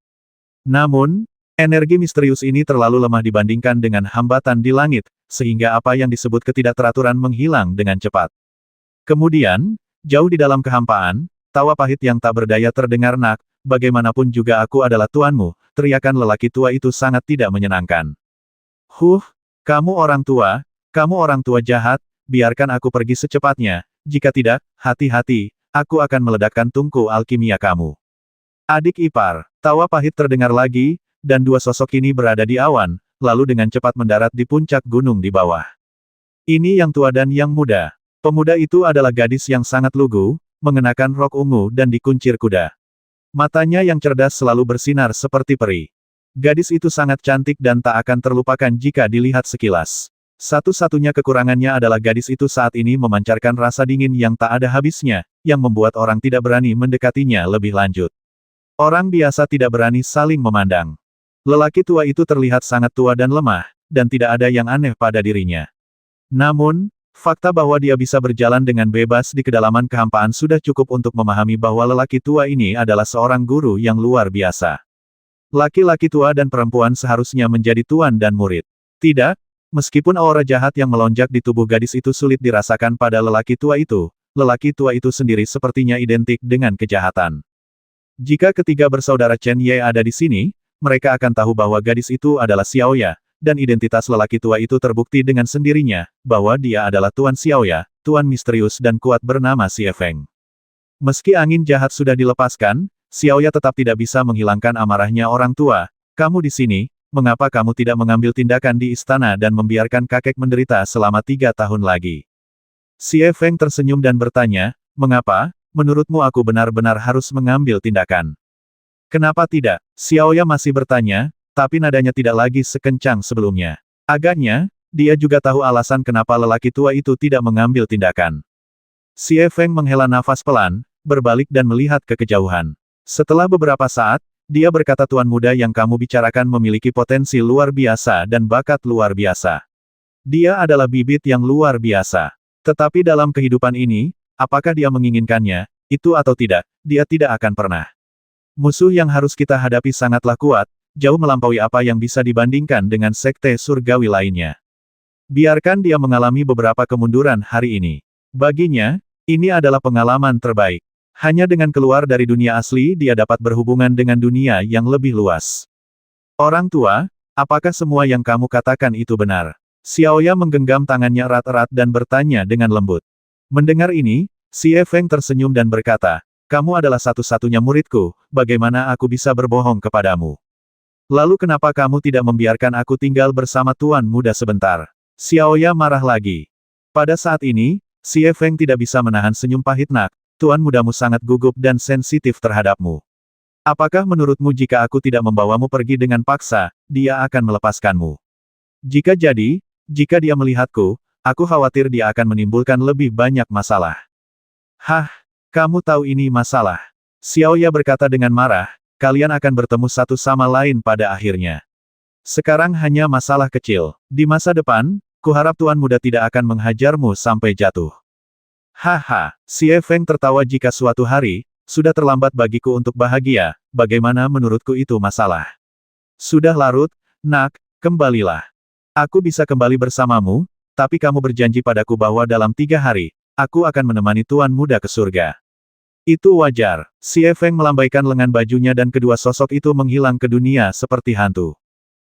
Namun, energi misterius ini terlalu lemah dibandingkan dengan hambatan di langit, sehingga apa yang disebut ketidakteraturan menghilang dengan cepat. Kemudian, jauh di dalam kehampaan, tawa pahit yang tak berdaya terdengar, "Nak, bagaimanapun juga aku adalah tuanmu," teriakan lelaki tua itu sangat tidak menyenangkan. Kamu orang tua jahat, biarkan aku pergi secepatnya, jika tidak, hati-hati, aku akan meledakkan tungku alkimia kamu." "Adik ipar," tawa pahit terdengar lagi, dan 2 sosok ini berada di awan, lalu dengan cepat mendarat di puncak gunung di bawah. Ini yang tua dan yang muda. Pemuda itu adalah gadis yang sangat lugu, mengenakan rok ungu dan dikuncir kuda. Matanya yang cerdas selalu bersinar seperti peri. Gadis itu sangat cantik dan tak akan terlupakan jika dilihat sekilas. Satu-satunya kekurangannya adalah gadis itu saat ini memancarkan rasa dingin yang tak ada habisnya, yang membuat orang tidak berani mendekatinya lebih lanjut. Orang biasa tidak berani saling memandang. Lelaki tua itu terlihat sangat tua dan lemah, dan tidak ada yang aneh pada dirinya. Namun, fakta bahwa dia bisa berjalan dengan bebas di kedalaman kehampaan sudah cukup untuk memahami bahwa lelaki tua ini adalah seorang guru yang luar biasa. Laki-laki tua dan perempuan seharusnya menjadi tuan dan murid. Tidak, meskipun aura jahat yang melonjak di tubuh gadis itu sulit dirasakan pada lelaki tua itu sendiri sepertinya identik dengan kejahatan. Jika ketiga bersaudara Chen Ye ada di sini, mereka akan tahu bahwa gadis itu adalah Xiaoya, dan identitas lelaki tua itu terbukti dengan sendirinya, bahwa dia adalah Tuan Xiaoya, tuan misterius dan kuat bernama Xie Feng. Meski angin jahat sudah dilepaskan, Xiaoya tetap tidak bisa menghilangkan amarahnya. "Orang tua, kamu di sini, mengapa kamu tidak mengambil tindakan di istana dan membiarkan kakek menderita selama 3 tahun lagi?" Xie Feng tersenyum dan bertanya, "Mengapa? menurutmu aku benar-benar harus mengambil tindakan? Kenapa tidak? Xiaoya masih bertanya, tapi nadanya tidak lagi sekencang sebelumnya. Agaknya, dia juga tahu alasan kenapa lelaki tua itu tidak mengambil tindakan. Xie Feng menghela nafas pelan, berbalik dan melihat ke kejauhan. Setelah beberapa saat, dia berkata, Tuan muda yang kamu bicarakan memiliki potensi luar biasa dan bakat luar biasa. Dia adalah bibit yang luar biasa. Tetapi dalam kehidupan ini, apakah dia menginginkannya, itu atau tidak, dia tidak akan pernah. Musuh yang harus kita hadapi sangatlah kuat, jauh melampaui apa yang bisa dibandingkan dengan sekte surgawi lainnya. Biarkan dia mengalami beberapa kemunduran hari ini. Baginya, ini adalah pengalaman terbaik. Hanya dengan keluar dari dunia asli dia dapat berhubungan dengan dunia yang lebih luas. Orang tua, apakah semua yang kamu katakan itu benar? Xiaoya menggenggam tangannya erat-erat dan bertanya dengan lembut. Mendengar ini, Xie Feng tersenyum dan berkata, kamu adalah satu-satunya muridku, bagaimana aku bisa berbohong kepadamu? Lalu kenapa kamu tidak membiarkan aku tinggal bersama tuan muda sebentar? Xiaoya marah lagi. Pada saat ini, Xie Feng tidak bisa menahan senyum pahit. Nak, tuan mudamu sangat gugup dan sensitif terhadapmu. Apakah menurutmu jika aku tidak membawamu pergi dengan paksa, dia akan melepaskanmu? Jika jadi, jika dia melihatku, aku khawatir dia akan menimbulkan lebih banyak masalah. Hah, kamu tahu ini masalah? Xiaoya berkata dengan marah, kalian akan bertemu satu sama lain pada akhirnya. Sekarang hanya masalah kecil. Di masa depan, kuharap tuan muda tidak akan menghajarmu sampai jatuh. Haha, Xie Feng tertawa jika suatu hari, sudah terlambat bagiku untuk bahagia, bagaimana menurutku itu masalah? Sudah larut, nak, kembalilah. Aku bisa kembali bersamamu, tapi kamu berjanji padaku bahwa dalam 3 hari, aku akan menemani tuan muda ke surga. Itu wajar. Xie Feng melambaikan lengan bajunya dan kedua sosok itu menghilang ke dunia seperti hantu.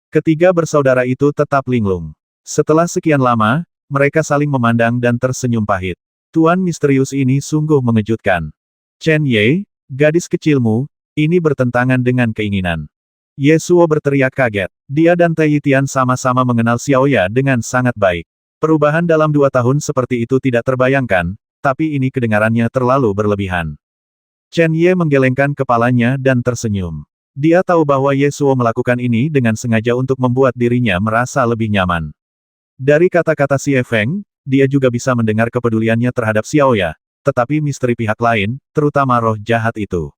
Ketiga bersaudara itu tetap linglung. Setelah sekian lama, mereka saling memandang dan tersenyum pahit. Tuan misterius ini sungguh mengejutkan. Chen Ye, gadis kecilmu, ini bertentangan dengan keinginan. Ye Suo berteriak kaget. Dia dan Tai Yitian sama-sama mengenal Xiaoya dengan sangat baik. Perubahan dalam 2 tahun seperti itu tidak terbayangkan, tapi ini kedengarannya terlalu berlebihan. Chen Ye menggelengkan kepalanya dan tersenyum. Dia tahu bahwa Ye Suo melakukan ini dengan sengaja untuk membuat dirinya merasa lebih nyaman. Dari kata-kata Xie Feng, dia juga bisa mendengar kepeduliannya terhadap Xiaoya, tetapi misteri pihak lain, terutama roh jahat itu.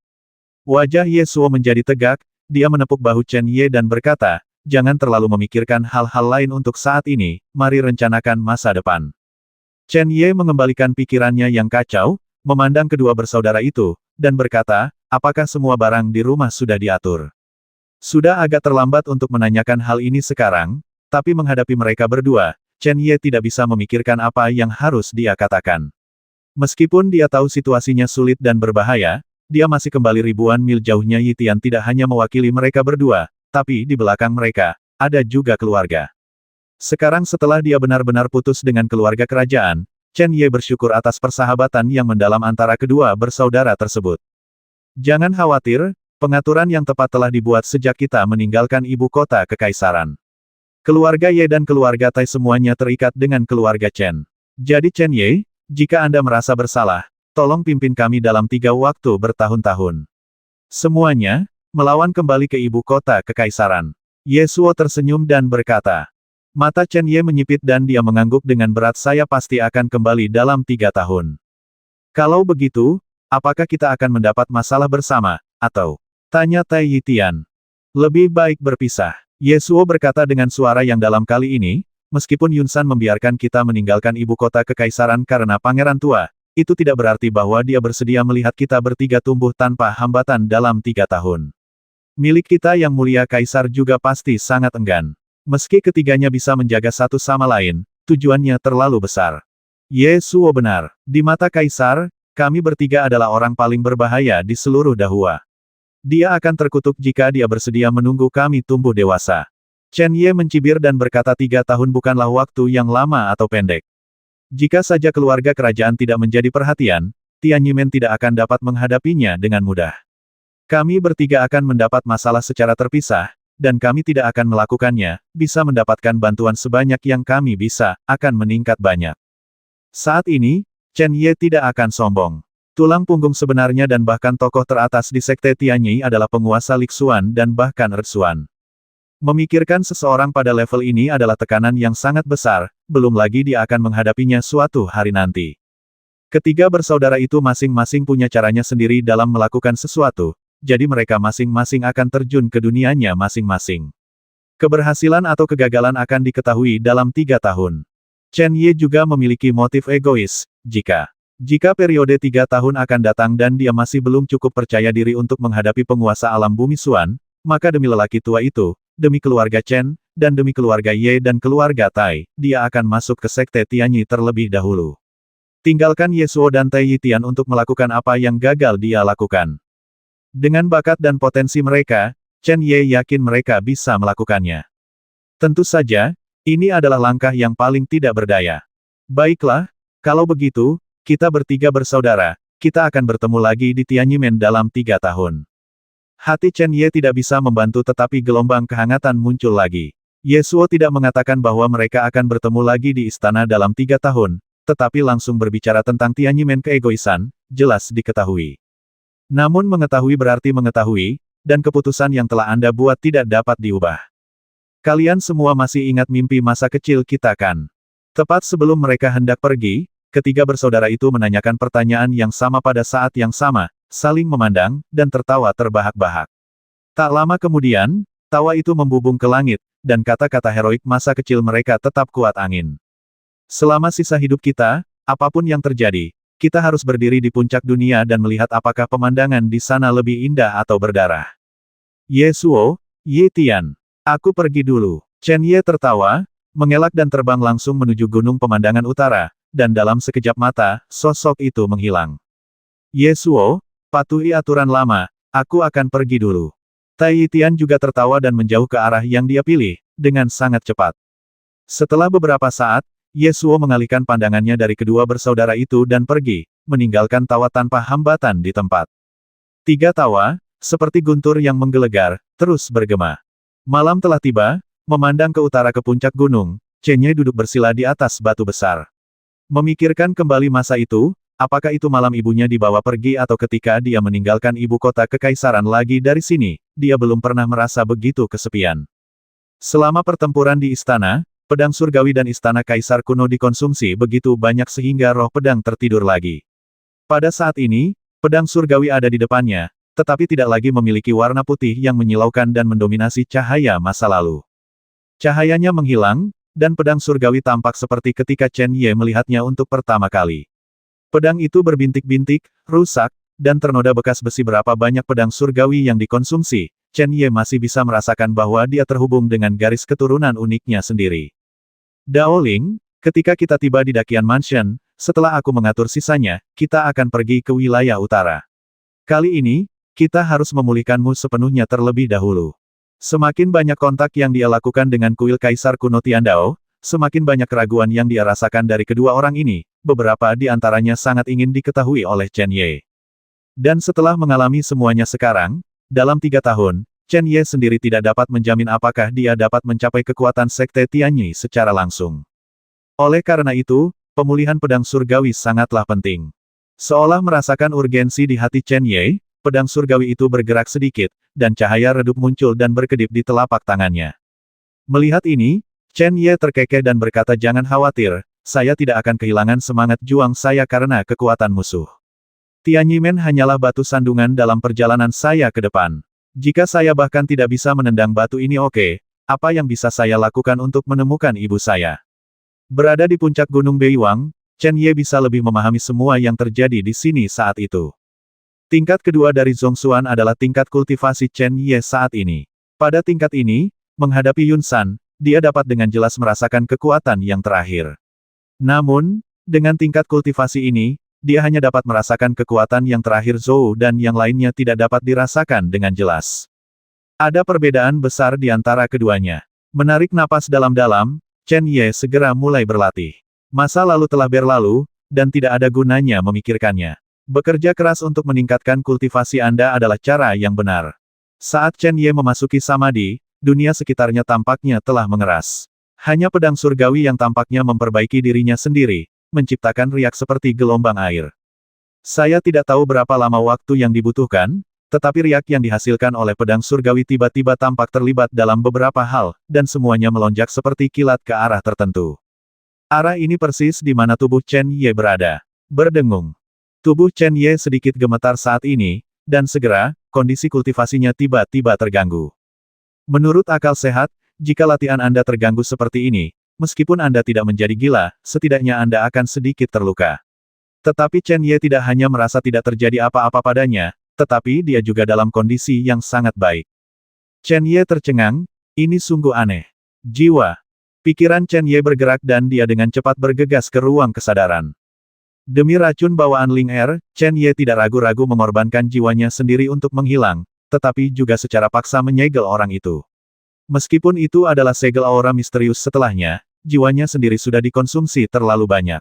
Wajah Ye Suo menjadi tegak, dia menepuk bahu Chen Ye dan berkata, jangan terlalu memikirkan hal-hal lain untuk saat ini, mari rencanakan masa depan. Chen Ye mengembalikan pikirannya yang kacau, memandang kedua bersaudara itu, dan berkata, apakah semua barang di rumah sudah diatur? Sudah agak terlambat untuk menanyakan hal ini sekarang, tapi menghadapi mereka berdua, Chen Ye tidak bisa memikirkan apa yang harus dia katakan. Meskipun dia tahu situasinya sulit dan berbahaya, dia masih kembali ribuan mil jauhnya. Yitian tidak hanya mewakili mereka berdua, tapi di belakang mereka, ada juga keluarga. Sekarang setelah dia benar-benar putus dengan keluarga kerajaan, Chen Ye bersyukur atas persahabatan yang mendalam antara kedua bersaudara tersebut. Jangan khawatir, pengaturan yang tepat telah dibuat sejak kita meninggalkan ibu kota kekaisaran. Keluarga Ye dan keluarga Tai semuanya terikat dengan keluarga Chen. Jadi Chen Ye, jika Anda merasa bersalah, tolong pimpin kami dalam 3 waktu bertahun-tahun. Semuanya, melawan kembali ke ibu kota kekaisaran. Ye Suo tersenyum dan berkata. Mata Chen Ye menyipit dan dia mengangguk dengan berat, saya pasti akan kembali dalam 3 tahun. Kalau begitu, apakah kita akan mendapat masalah bersama, atau? Tanya Tai Yitian. Lebih baik berpisah. Ye Suo berkata dengan suara yang dalam kali ini, meskipun Yunsan membiarkan kita meninggalkan ibu kota kekaisaran karena pangeran tua, itu tidak berarti bahwa dia bersedia melihat kita bertiga tumbuh tanpa hambatan dalam 3 tahun. Milik kita yang mulia kaisar juga pasti sangat enggan. Meski ketiganya bisa menjaga satu sama lain, tujuannya terlalu besar. Ye Suo benar. Di mata kaisar, kami bertiga adalah orang paling berbahaya di seluruh Dahua. Dia akan terkutuk jika dia bersedia menunggu kami tumbuh dewasa. Chen Ye mencibir dan berkata 3 tahun bukanlah waktu yang lama atau pendek. Jika saja keluarga kerajaan tidak menjadi perhatian, Tian Yimen tidak akan dapat menghadapinya dengan mudah. Kami bertiga akan mendapat masalah secara terpisah, dan kami tidak akan melakukannya, bisa mendapatkan bantuan sebanyak yang kami bisa, akan meningkat banyak. Saat ini, Chen Ye tidak akan sombong. Tulang punggung sebenarnya dan bahkan tokoh teratas di Sekte Tianyi adalah penguasa Lixuan dan bahkan Erzuan. Memikirkan seseorang pada level ini adalah tekanan yang sangat besar, belum lagi dia akan menghadapinya suatu hari nanti. Ketiga bersaudara itu masing-masing punya caranya sendiri dalam melakukan sesuatu, jadi mereka masing-masing akan terjun ke dunianya masing-masing. Keberhasilan atau kegagalan akan diketahui dalam 3 tahun. Chen Ye juga memiliki motif egois, jika periode 3 tahun akan datang dan dia masih belum cukup percaya diri untuk menghadapi penguasa alam bumi Xuan, maka demi lelaki tua itu, demi keluarga Chen, dan demi keluarga Ye dan keluarga Tai, dia akan masuk ke Sekte Tianyi terlebih dahulu. Tinggalkan Ye Suo dan Tai Yitian untuk melakukan apa yang gagal dia lakukan. Dengan bakat dan potensi mereka, Chen Ye yakin mereka bisa melakukannya. Tentu saja, ini adalah langkah yang paling tidak berdaya. Baiklah, kalau begitu, kita bertiga bersaudara, kita akan bertemu lagi di Tianyimen dalam 3 tahun. Hati Chen Ye tidak bisa membantu tetapi gelombang kehangatan muncul lagi. Ye Suo tidak mengatakan bahwa mereka akan bertemu lagi di istana dalam 3 tahun, tetapi langsung berbicara tentang Tianyimen keegoisan, jelas diketahui. Namun mengetahui berarti mengetahui, dan keputusan yang telah Anda buat tidak dapat diubah. Kalian semua masih ingat mimpi masa kecil kita kan? Tepat sebelum mereka hendak pergi, ketiga bersaudara itu menanyakan pertanyaan yang sama pada saat yang sama, saling memandang, dan tertawa terbahak-bahak. Tak lama kemudian, tawa itu membubung ke langit, dan kata-kata heroik masa kecil mereka tetap kuat angin. Selama sisa hidup kita, apapun yang terjadi, kita harus berdiri di puncak dunia dan melihat apakah pemandangan di sana lebih indah atau berdarah. Ye Suo, Ye Tian. Aku pergi dulu. Chen Ye tertawa, mengelak dan terbang langsung menuju gunung pemandangan utara, dan dalam sekejap mata, sosok itu menghilang. Ye Suo, patuhi aturan lama, aku akan pergi dulu. Tai Yitian juga tertawa dan menjauh ke arah yang dia pilih, dengan sangat cepat. Setelah beberapa saat, Ye Suo mengalihkan pandangannya dari kedua bersaudara itu dan pergi, meninggalkan tawa tanpa hambatan di tempat. 3 tawa, seperti guntur yang menggelegar, terus bergema. Malam telah tiba, memandang ke utara ke puncak gunung, Chen Ye duduk bersila di atas batu besar. Memikirkan kembali masa itu, apakah itu malam ibunya dibawa pergi atau ketika dia meninggalkan ibu kota kekaisaran lagi dari sini, dia belum pernah merasa begitu kesepian. Selama pertempuran di istana, pedang surgawi dan istana kaisar kuno dikonsumsi begitu banyak sehingga roh pedang tertidur lagi. Pada saat ini, pedang surgawi ada di depannya, tetapi tidak lagi memiliki warna putih yang menyilaukan dan mendominasi cahaya masa lalu. Cahayanya menghilang, dan pedang surgawi tampak seperti ketika Chen Ye melihatnya untuk pertama kali. Pedang itu berbintik-bintik, rusak, dan ternoda bekas besi. Berapa banyak pedang surgawi yang dikonsumsi, Chen Ye masih bisa merasakan bahwa dia terhubung dengan garis keturunan uniknya sendiri. Dao Ling, ketika kita tiba di Dakian Mansion, setelah aku mengatur sisanya, kita akan pergi ke wilayah utara. Kali ini, kita harus memulihkanmu sepenuhnya terlebih dahulu. Semakin banyak kontak yang dia lakukan dengan kuil kaisar kuno Tiandao, semakin banyak keraguan yang dia rasakan dari kedua orang ini, beberapa di antaranya sangat ingin diketahui oleh Chen Ye. Dan setelah mengalami semuanya sekarang, dalam 3 tahun, Chen Ye sendiri tidak dapat menjamin apakah dia dapat mencapai kekuatan Sekte Tianyi secara langsung. Oleh karena itu, pemulihan pedang surgawi sangatlah penting. Seolah merasakan urgensi di hati Chen Ye, pedang surgawi itu bergerak sedikit, dan cahaya redup muncul dan berkedip di telapak tangannya. Melihat ini, Chen Ye terkekeh dan berkata, jangan khawatir, saya tidak akan kehilangan semangat juang saya karena kekuatan musuh. Tianyimen hanyalah batu sandungan dalam perjalanan saya ke depan. Jika saya bahkan tidak bisa menendang batu ini, oke, apa yang bisa saya lakukan untuk menemukan ibu saya? Berada di puncak Gunung Beiwang, Chen Ye bisa lebih memahami semua yang terjadi di sini saat itu. Tingkat kedua dari Zhongshuan adalah tingkat kultivasi Chen Ye saat ini. Pada tingkat ini, menghadapi Yun San, dia dapat dengan jelas merasakan kekuatan yang terakhir. Namun, dengan tingkat kultivasi ini, dia hanya dapat merasakan kekuatan yang terakhir Zhou dan yang lainnya tidak dapat dirasakan dengan jelas. Ada perbedaan besar di antara keduanya. Menarik napas dalam-dalam, Chen Ye segera mulai berlatih. Masa lalu telah berlalu, dan tidak ada gunanya memikirkannya. Bekerja keras untuk meningkatkan kultivasi Anda adalah cara yang benar. Saat Chen Ye memasuki samadhi, dunia sekitarnya tampaknya telah mengeras. Hanya pedang surgawi yang tampaknya memperbaiki dirinya sendiri, menciptakan riak seperti gelombang air. Saya tidak tahu berapa lama waktu yang dibutuhkan, tetapi riak yang dihasilkan oleh pedang surgawi tiba-tiba tampak terlibat dalam beberapa hal, dan semuanya melonjak seperti kilat ke arah tertentu. Arah ini persis di mana tubuh Chen Ye berada. Berdengung. Tubuh Chen Ye sedikit gemetar saat ini, dan segera, kondisi kultivasinya tiba-tiba terganggu. Menurut akal sehat, jika latihan Anda terganggu seperti ini, meskipun Anda tidak menjadi gila, setidaknya Anda akan sedikit terluka. Tetapi Chen Ye tidak hanya merasa tidak terjadi apa-apa padanya, tetapi dia juga dalam kondisi yang sangat baik. Chen Ye tercengang, ini sungguh aneh. Jiwa. Pikiran Chen Ye bergerak dan dia dengan cepat bergegas ke ruang kesadaran. Demi racun bawaan Ling Er, Chen Ye tidak ragu-ragu mengorbankan jiwanya sendiri untuk menghilang, tetapi juga secara paksa menyegel orang itu. Meskipun itu adalah segel aura misterius setelahnya, jiwanya sendiri sudah dikonsumsi terlalu banyak.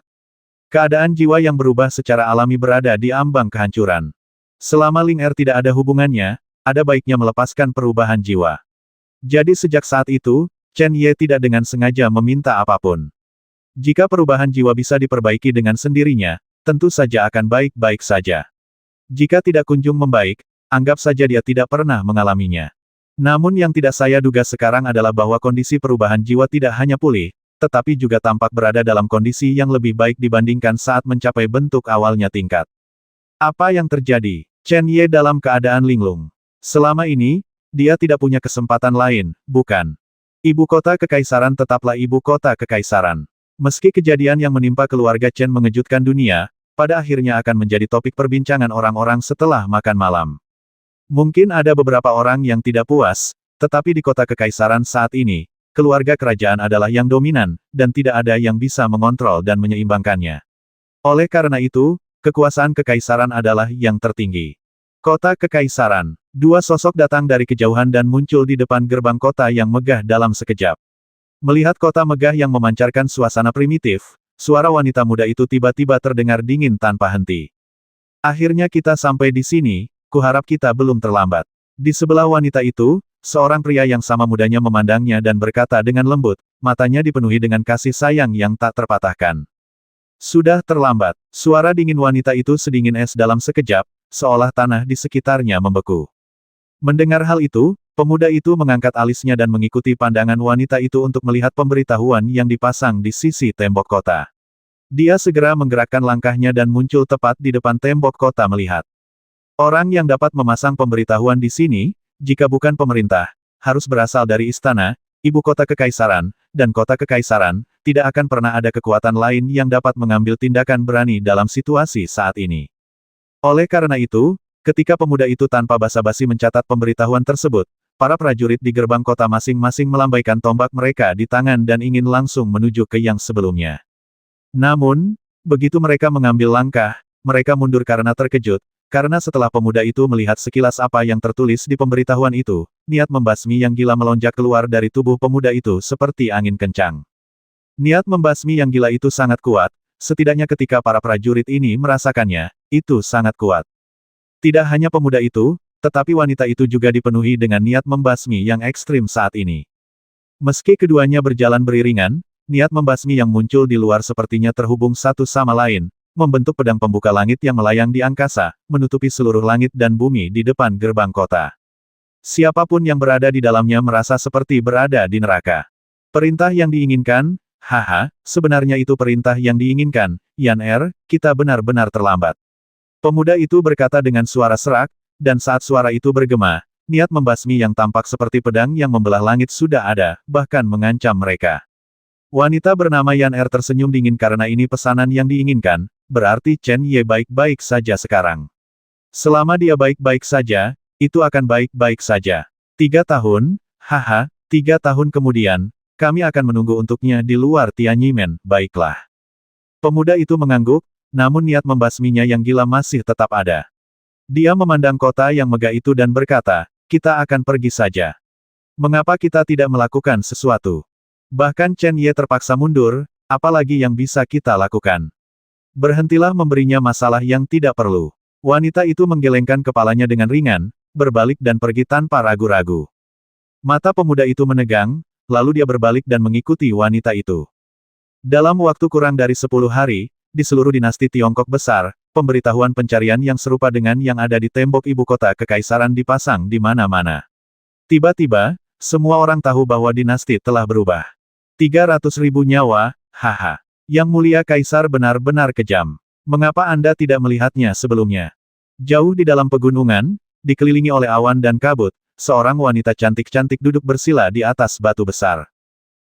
Keadaan jiwa yang berubah secara alami berada di ambang kehancuran. Selama Ling Er tidak ada hubungannya, ada baiknya melepaskan perubahan jiwa. Jadi sejak saat itu, Chen Ye tidak dengan sengaja meminta apapun. Jika perubahan jiwa bisa diperbaiki dengan sendirinya, tentu saja akan baik-baik saja. Jika tidak kunjung membaik, anggap saja dia tidak pernah mengalaminya. Namun yang tidak saya duga sekarang adalah bahwa kondisi perubahan jiwa tidak hanya pulih, tetapi juga tampak berada dalam kondisi yang lebih baik dibandingkan saat mencapai bentuk awalnya tingkat. Apa yang terjadi? Chen Ye dalam keadaan linglung. Selama ini, dia tidak punya kesempatan lain, bukan? Ibu kota kekaisaran tetaplah ibu kota kekaisaran. Meski kejadian yang menimpa keluarga Chen mengejutkan dunia, pada akhirnya akan menjadi topik perbincangan orang-orang setelah makan malam. Mungkin ada beberapa orang yang tidak puas, tetapi di kota kekaisaran saat ini, keluarga kerajaan adalah yang dominan, dan tidak ada yang bisa mengontrol dan menyeimbangkannya. Oleh karena itu, kekuasaan kekaisaran adalah yang tertinggi. Kota kekaisaran. Dua sosok datang dari kejauhan dan muncul di depan gerbang kota yang megah dalam sekejap. Melihat kota megah yang memancarkan suasana primitif, suara wanita muda itu tiba-tiba terdengar dingin tanpa henti. Akhirnya kita sampai di sini, kuharap kita belum terlambat. Di sebelah wanita itu, seorang pria yang sama mudanya memandangnya dan berkata dengan lembut, matanya dipenuhi dengan kasih sayang yang tak terpatahkan. Sudah terlambat. Suara dingin wanita itu sedingin es dalam sekejap, seolah tanah di sekitarnya membeku. Mendengar hal itu, pemuda itu mengangkat alisnya dan mengikuti pandangan wanita itu untuk melihat pemberitahuan yang dipasang di sisi tembok kota. Dia segera menggerakkan langkahnya dan muncul tepat di depan tembok kota melihat. Orang yang dapat memasang pemberitahuan di sini, jika bukan pemerintah, harus berasal dari istana, ibu kota kekaisaran, dan kota kekaisaran, tidak akan pernah ada kekuatan lain yang dapat mengambil tindakan berani dalam situasi saat ini. Oleh karena itu, ketika pemuda itu tanpa basa-basi mencatat pemberitahuan tersebut, para prajurit di gerbang kota masing-masing melambaikan tombak mereka di tangan dan ingin langsung menuju ke yang sebelumnya. Namun, begitu mereka mengambil langkah, mereka mundur karena terkejut, karena setelah pemuda itu melihat sekilas apa yang tertulis di pemberitahuan itu, niat membasmi yang gila melonjak keluar dari tubuh pemuda itu seperti angin kencang. Niat membasmi yang gila itu sangat kuat, setidaknya ketika para prajurit ini merasakannya, itu sangat kuat. Tidak hanya pemuda itu, tetapi wanita itu juga dipenuhi dengan niat membasmi yang ekstrim saat ini. Meski keduanya berjalan beriringan, niat membasmi yang muncul di luar sepertinya terhubung satu sama lain, membentuk pedang pembuka langit yang melayang di angkasa, menutupi seluruh langit dan bumi di depan gerbang kota. Siapapun yang berada di dalamnya merasa seperti berada di neraka. Perintah yang diinginkan, haha, sebenarnya itu perintah yang diinginkan, Yan Er, kita benar-benar terlambat. Pemuda itu berkata dengan suara serak, dan saat suara itu bergema, niat membasmi yang tampak seperti pedang yang membelah langit sudah ada, bahkan mengancam mereka. Wanita bernama Yan Er tersenyum dingin karena ini pesanan yang diinginkan, berarti Chen Ye baik-baik saja sekarang. Selama dia baik-baik saja, itu akan baik-baik saja. 3 tahun, haha, 3 tahun kemudian, kami akan menunggu untuknya di luar Tianyimen, baiklah. Pemuda itu mengangguk, namun niat membasminya yang gila masih tetap ada. Dia memandang kota yang megah itu dan berkata, kita akan pergi saja. Mengapa kita tidak melakukan sesuatu? Bahkan Chen Ye terpaksa mundur, apalagi yang bisa kita lakukan? Berhentilah memberinya masalah yang tidak perlu. Wanita itu menggelengkan kepalanya dengan ringan, berbalik dan pergi tanpa ragu-ragu. Mata pemuda itu menegang, lalu dia berbalik dan mengikuti wanita itu. Dalam waktu kurang dari 10 hari, di seluruh dinasti Tiongkok besar, pemberitahuan pencarian yang serupa dengan yang ada di tembok ibu kota kekaisaran dipasang di mana-mana. Tiba-tiba, semua orang tahu bahwa dinasti telah berubah. 300.000 nyawa, haha. Yang mulia kaisar benar-benar kejam. Mengapa Anda tidak melihatnya sebelumnya? Jauh di dalam pegunungan, dikelilingi oleh awan dan kabut, seorang wanita cantik-cantik duduk bersila di atas batu besar.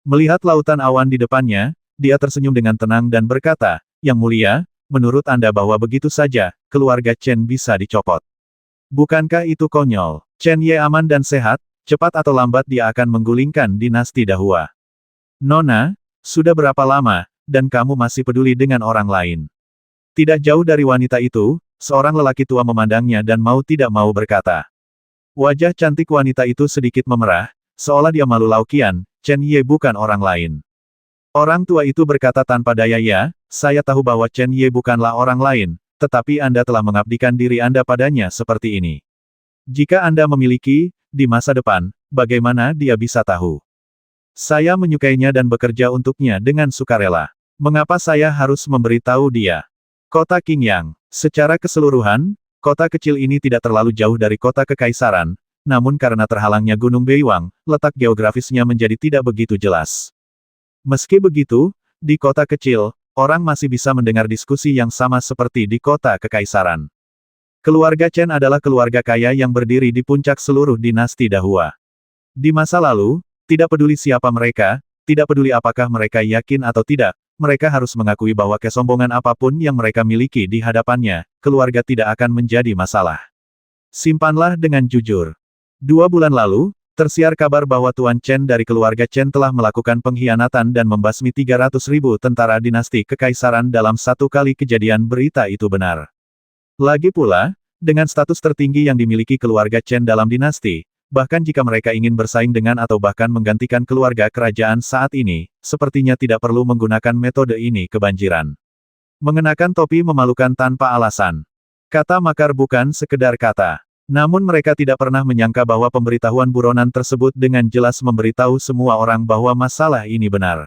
Melihat lautan awan di depannya, dia tersenyum dengan tenang dan berkata, "Yang mulia, menurut Anda bahwa begitu saja, keluarga Chen bisa dicopot. Bukankah itu konyol? Chen Ye aman dan sehat, cepat atau lambat dia akan menggulingkan dinasti Dahua. Nona, sudah berapa lama, dan kamu masih peduli dengan orang lain?" Tidak jauh dari wanita itu, seorang lelaki tua memandangnya dan mau tidak mau berkata. Wajah cantik wanita itu sedikit memerah, seolah dia malu laukian, Chen Ye bukan orang lain. Orang tua itu berkata tanpa daya, "Ya, saya tahu bahwa Chen Ye bukanlah orang lain, tetapi Anda telah mengabdikan diri Anda padanya seperti ini. Jika Anda memiliki, di masa depan, bagaimana dia bisa tahu? Saya menyukainya dan bekerja untuknya dengan sukarela. Mengapa saya harus memberitahu dia?" Kota Qingyang. Secara keseluruhan, kota kecil ini tidak terlalu jauh dari kota kekaisaran, namun karena terhalangnya Gunung Beiwang, letak geografisnya menjadi tidak begitu jelas. Meski begitu, di kota kecil, orang masih bisa mendengar diskusi yang sama seperti di kota kekaisaran. Keluarga Chen adalah keluarga kaya yang berdiri di puncak seluruh dinasti Dahua. Di masa lalu, tidak peduli siapa mereka, tidak peduli apakah mereka yakin atau tidak, mereka harus mengakui bahwa kesombongan apapun yang mereka miliki di hadapannya, keluarga tidak akan menjadi masalah. Simpanlah dengan jujur. 2 bulan lalu, tersiar kabar bahwa Tuan Chen dari keluarga Chen telah melakukan pengkhianatan dan membasmi 300.000 tentara dinasti kekaisaran dalam satu kali kejadian. Berita itu benar. Lagi pula, dengan status tertinggi yang dimiliki keluarga Chen dalam dinasti, bahkan jika mereka ingin bersaing dengan atau bahkan menggantikan keluarga kerajaan saat ini, sepertinya tidak perlu menggunakan metode ini kebanjiran. Mengenakan topi memalukan tanpa alasan. Kata makar bukan sekedar kata. Namun mereka tidak pernah menyangka bahwa pemberitahuan buronan tersebut dengan jelas memberitahu semua orang bahwa masalah ini benar.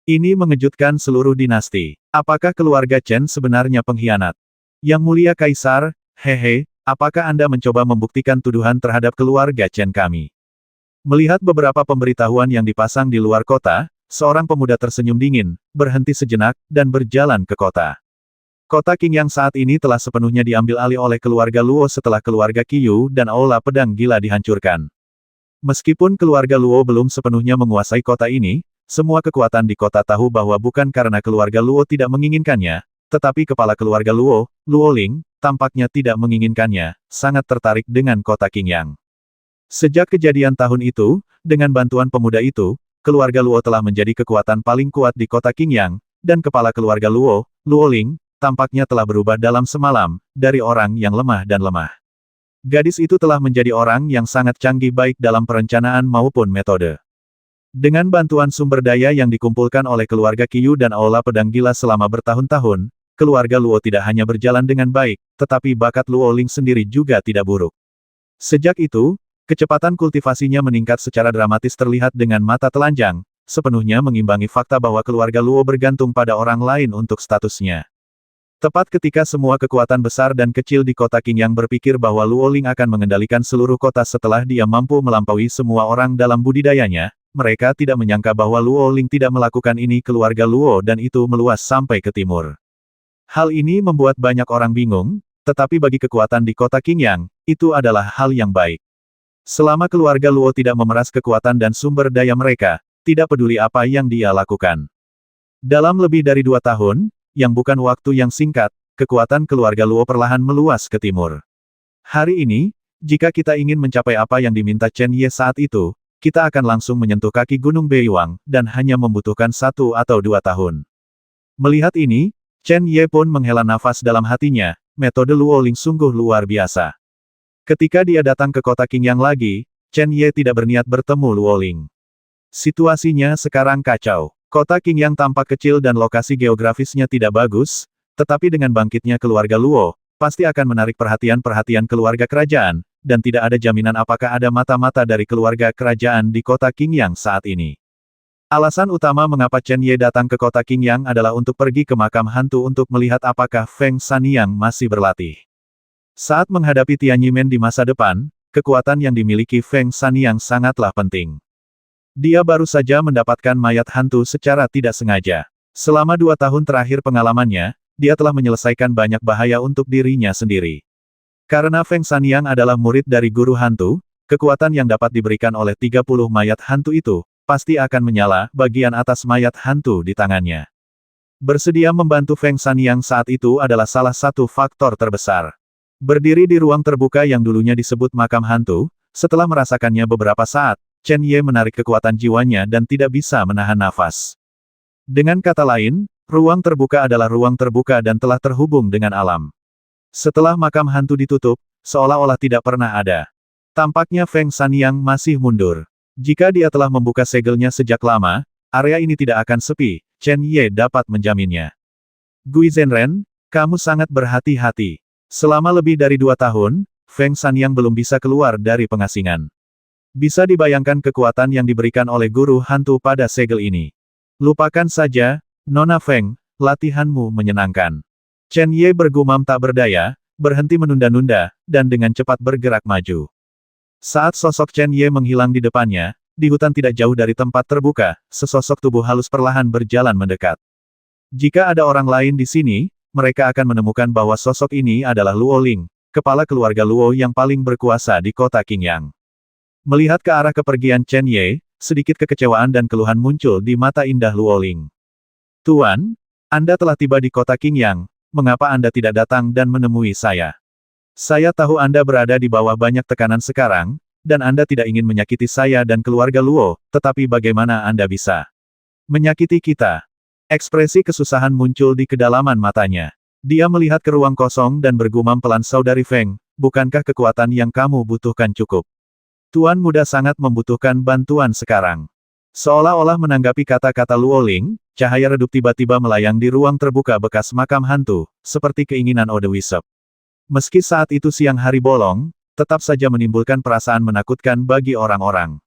Ini mengejutkan seluruh dinasti. Apakah keluarga Chen sebenarnya pengkhianat? Yang mulia kaisar, hehe, apakah Anda mencoba membuktikan tuduhan terhadap keluarga Chen kami? Melihat beberapa pemberitahuan yang dipasang di luar kota, seorang pemuda tersenyum dingin, berhenti sejenak, dan berjalan ke kota. Kota Qingyang saat ini telah sepenuhnya diambil alih oleh keluarga Luo setelah keluarga Qiyu dan Aula Pedang Gila dihancurkan. Meskipun keluarga Luo belum sepenuhnya menguasai kota ini, semua kekuatan di kota tahu bahwa bukan karena keluarga Luo tidak menginginkannya, tetapi kepala keluarga Luo, Luo Ling, tampaknya tidak menginginkannya, sangat tertarik dengan kota Qingyang. Sejak kejadian tahun itu, dengan bantuan pemuda itu, keluarga Luo telah menjadi kekuatan paling kuat di kota Qingyang, dan kepala keluarga Luo, Luo Ling, tampaknya telah berubah dalam semalam, dari orang yang lemah dan lemah. Gadis itu telah menjadi orang yang sangat canggih baik dalam perencanaan maupun metode. Dengan bantuan sumber daya yang dikumpulkan oleh keluarga Qiyu dan Aula Pedang Gila selama bertahun-tahun, keluarga Luo tidak hanya berjalan dengan baik, tetapi bakat Luo Ling sendiri juga tidak buruk. Sejak itu, kecepatan kultivasinya meningkat secara dramatis terlihat dengan mata telanjang, sepenuhnya mengimbangi fakta bahwa keluarga Luo bergantung pada orang lain untuk statusnya. Tepat ketika semua kekuatan besar dan kecil di kota Qingyang berpikir bahwa Luo Ling akan mengendalikan seluruh kota setelah dia mampu melampaui semua orang dalam budidayanya, mereka tidak menyangka bahwa Luo Ling tidak melakukan ini keluarga Luo dan itu meluas sampai ke timur. Hal ini membuat banyak orang bingung, tetapi bagi kekuatan di kota Qingyang, itu adalah hal yang baik. Selama keluarga Luo tidak memeras kekuatan dan sumber daya mereka, tidak peduli apa yang dia lakukan. Dalam lebih dari 2 tahun, yang bukan waktu yang singkat, kekuatan keluarga Luo perlahan meluas ke timur. Hari ini, jika kita ingin mencapai apa yang diminta Chen Ye saat itu, kita akan langsung menyentuh kaki Gunung Beiwang, dan hanya membutuhkan 1 atau 2 tahun. Melihat ini, Chen Ye pun menghela nafas dalam hatinya, metode Luo Ling sungguh luar biasa. Ketika dia datang ke kota Qingyang lagi, Chen Ye tidak berniat bertemu Luo Ling. Situasinya sekarang kacau. Kota Qingyang tampak kecil dan lokasi geografisnya tidak bagus, tetapi dengan bangkitnya keluarga Luo, pasti akan menarik perhatian keluarga kerajaan, dan tidak ada jaminan apakah ada mata-mata dari keluarga kerajaan di kota Qingyang saat ini. Alasan utama mengapa Chen Ye datang ke kota Qingyang adalah untuk pergi ke makam hantu untuk melihat apakah Feng Sanyang masih berlatih. Saat menghadapi Tianyimen di masa depan, kekuatan yang dimiliki Feng Sanyang sangatlah penting. Dia baru saja mendapatkan mayat hantu secara tidak sengaja. Selama 2 tahun terakhir pengalamannya, dia telah menyelesaikan banyak bahaya untuk dirinya sendiri. Karena Feng Sanyang adalah murid dari guru hantu, kekuatan yang dapat diberikan oleh 30 mayat hantu itu, pasti akan menyala bagian atas mayat hantu di tangannya. Bersedia membantu Feng Sanyang saat itu adalah salah satu faktor terbesar. Berdiri di ruang terbuka yang dulunya disebut makam hantu, setelah merasakannya beberapa saat, Chen Ye menarik kekuatan jiwanya dan tidak bisa menahan nafas. Dengan kata lain, ruang terbuka adalah ruang terbuka dan telah terhubung dengan alam. Setelah makam hantu ditutup, seolah-olah tidak pernah ada. Tampaknya Feng Sanyang masih mundur. Jika dia telah membuka segelnya sejak lama, area ini tidak akan sepi, Chen Ye dapat menjaminnya. Gui Zhenren, kamu sangat berhati-hati. Selama lebih dari 2 tahun, Feng Sanyang belum bisa keluar dari pengasingan. Bisa dibayangkan kekuatan yang diberikan oleh guru hantu pada segel ini. Lupakan saja, Nona Feng, latihanmu menyenangkan. Chen Ye bergumam tak berdaya, berhenti menunda-nunda, dan dengan cepat bergerak maju. Saat sosok Chen Ye menghilang di depannya, di hutan tidak jauh dari tempat terbuka, sesosok tubuh halus perlahan berjalan mendekat. Jika ada orang lain di sini, mereka akan menemukan bahwa sosok ini adalah Luo Ling, kepala keluarga Luo yang paling berkuasa di kota Qingyang. Melihat ke arah kepergian Chen Ye, sedikit kekecewaan dan keluhan muncul di mata indah Luo Ling. Tuan, Anda telah tiba di kota Qingyang, mengapa Anda tidak datang dan menemui saya? Saya tahu Anda berada di bawah banyak tekanan sekarang, dan Anda tidak ingin menyakiti saya dan keluarga Luo, tetapi bagaimana Anda bisa menyakiti kita? Ekspresi kesusahan muncul di kedalaman matanya. Dia melihat ke ruang kosong dan bergumam pelan, Saudari Feng, bukankah kekuatan yang kamu butuhkan cukup? Tuan muda sangat membutuhkan bantuan sekarang. Seolah-olah menanggapi kata-kata Luo Ling, cahaya redup tiba-tiba melayang di ruang terbuka bekas makam hantu, seperti keinginan Ode Wisep. Meski saat itu siang hari bolong, tetap saja menimbulkan perasaan menakutkan bagi orang-orang.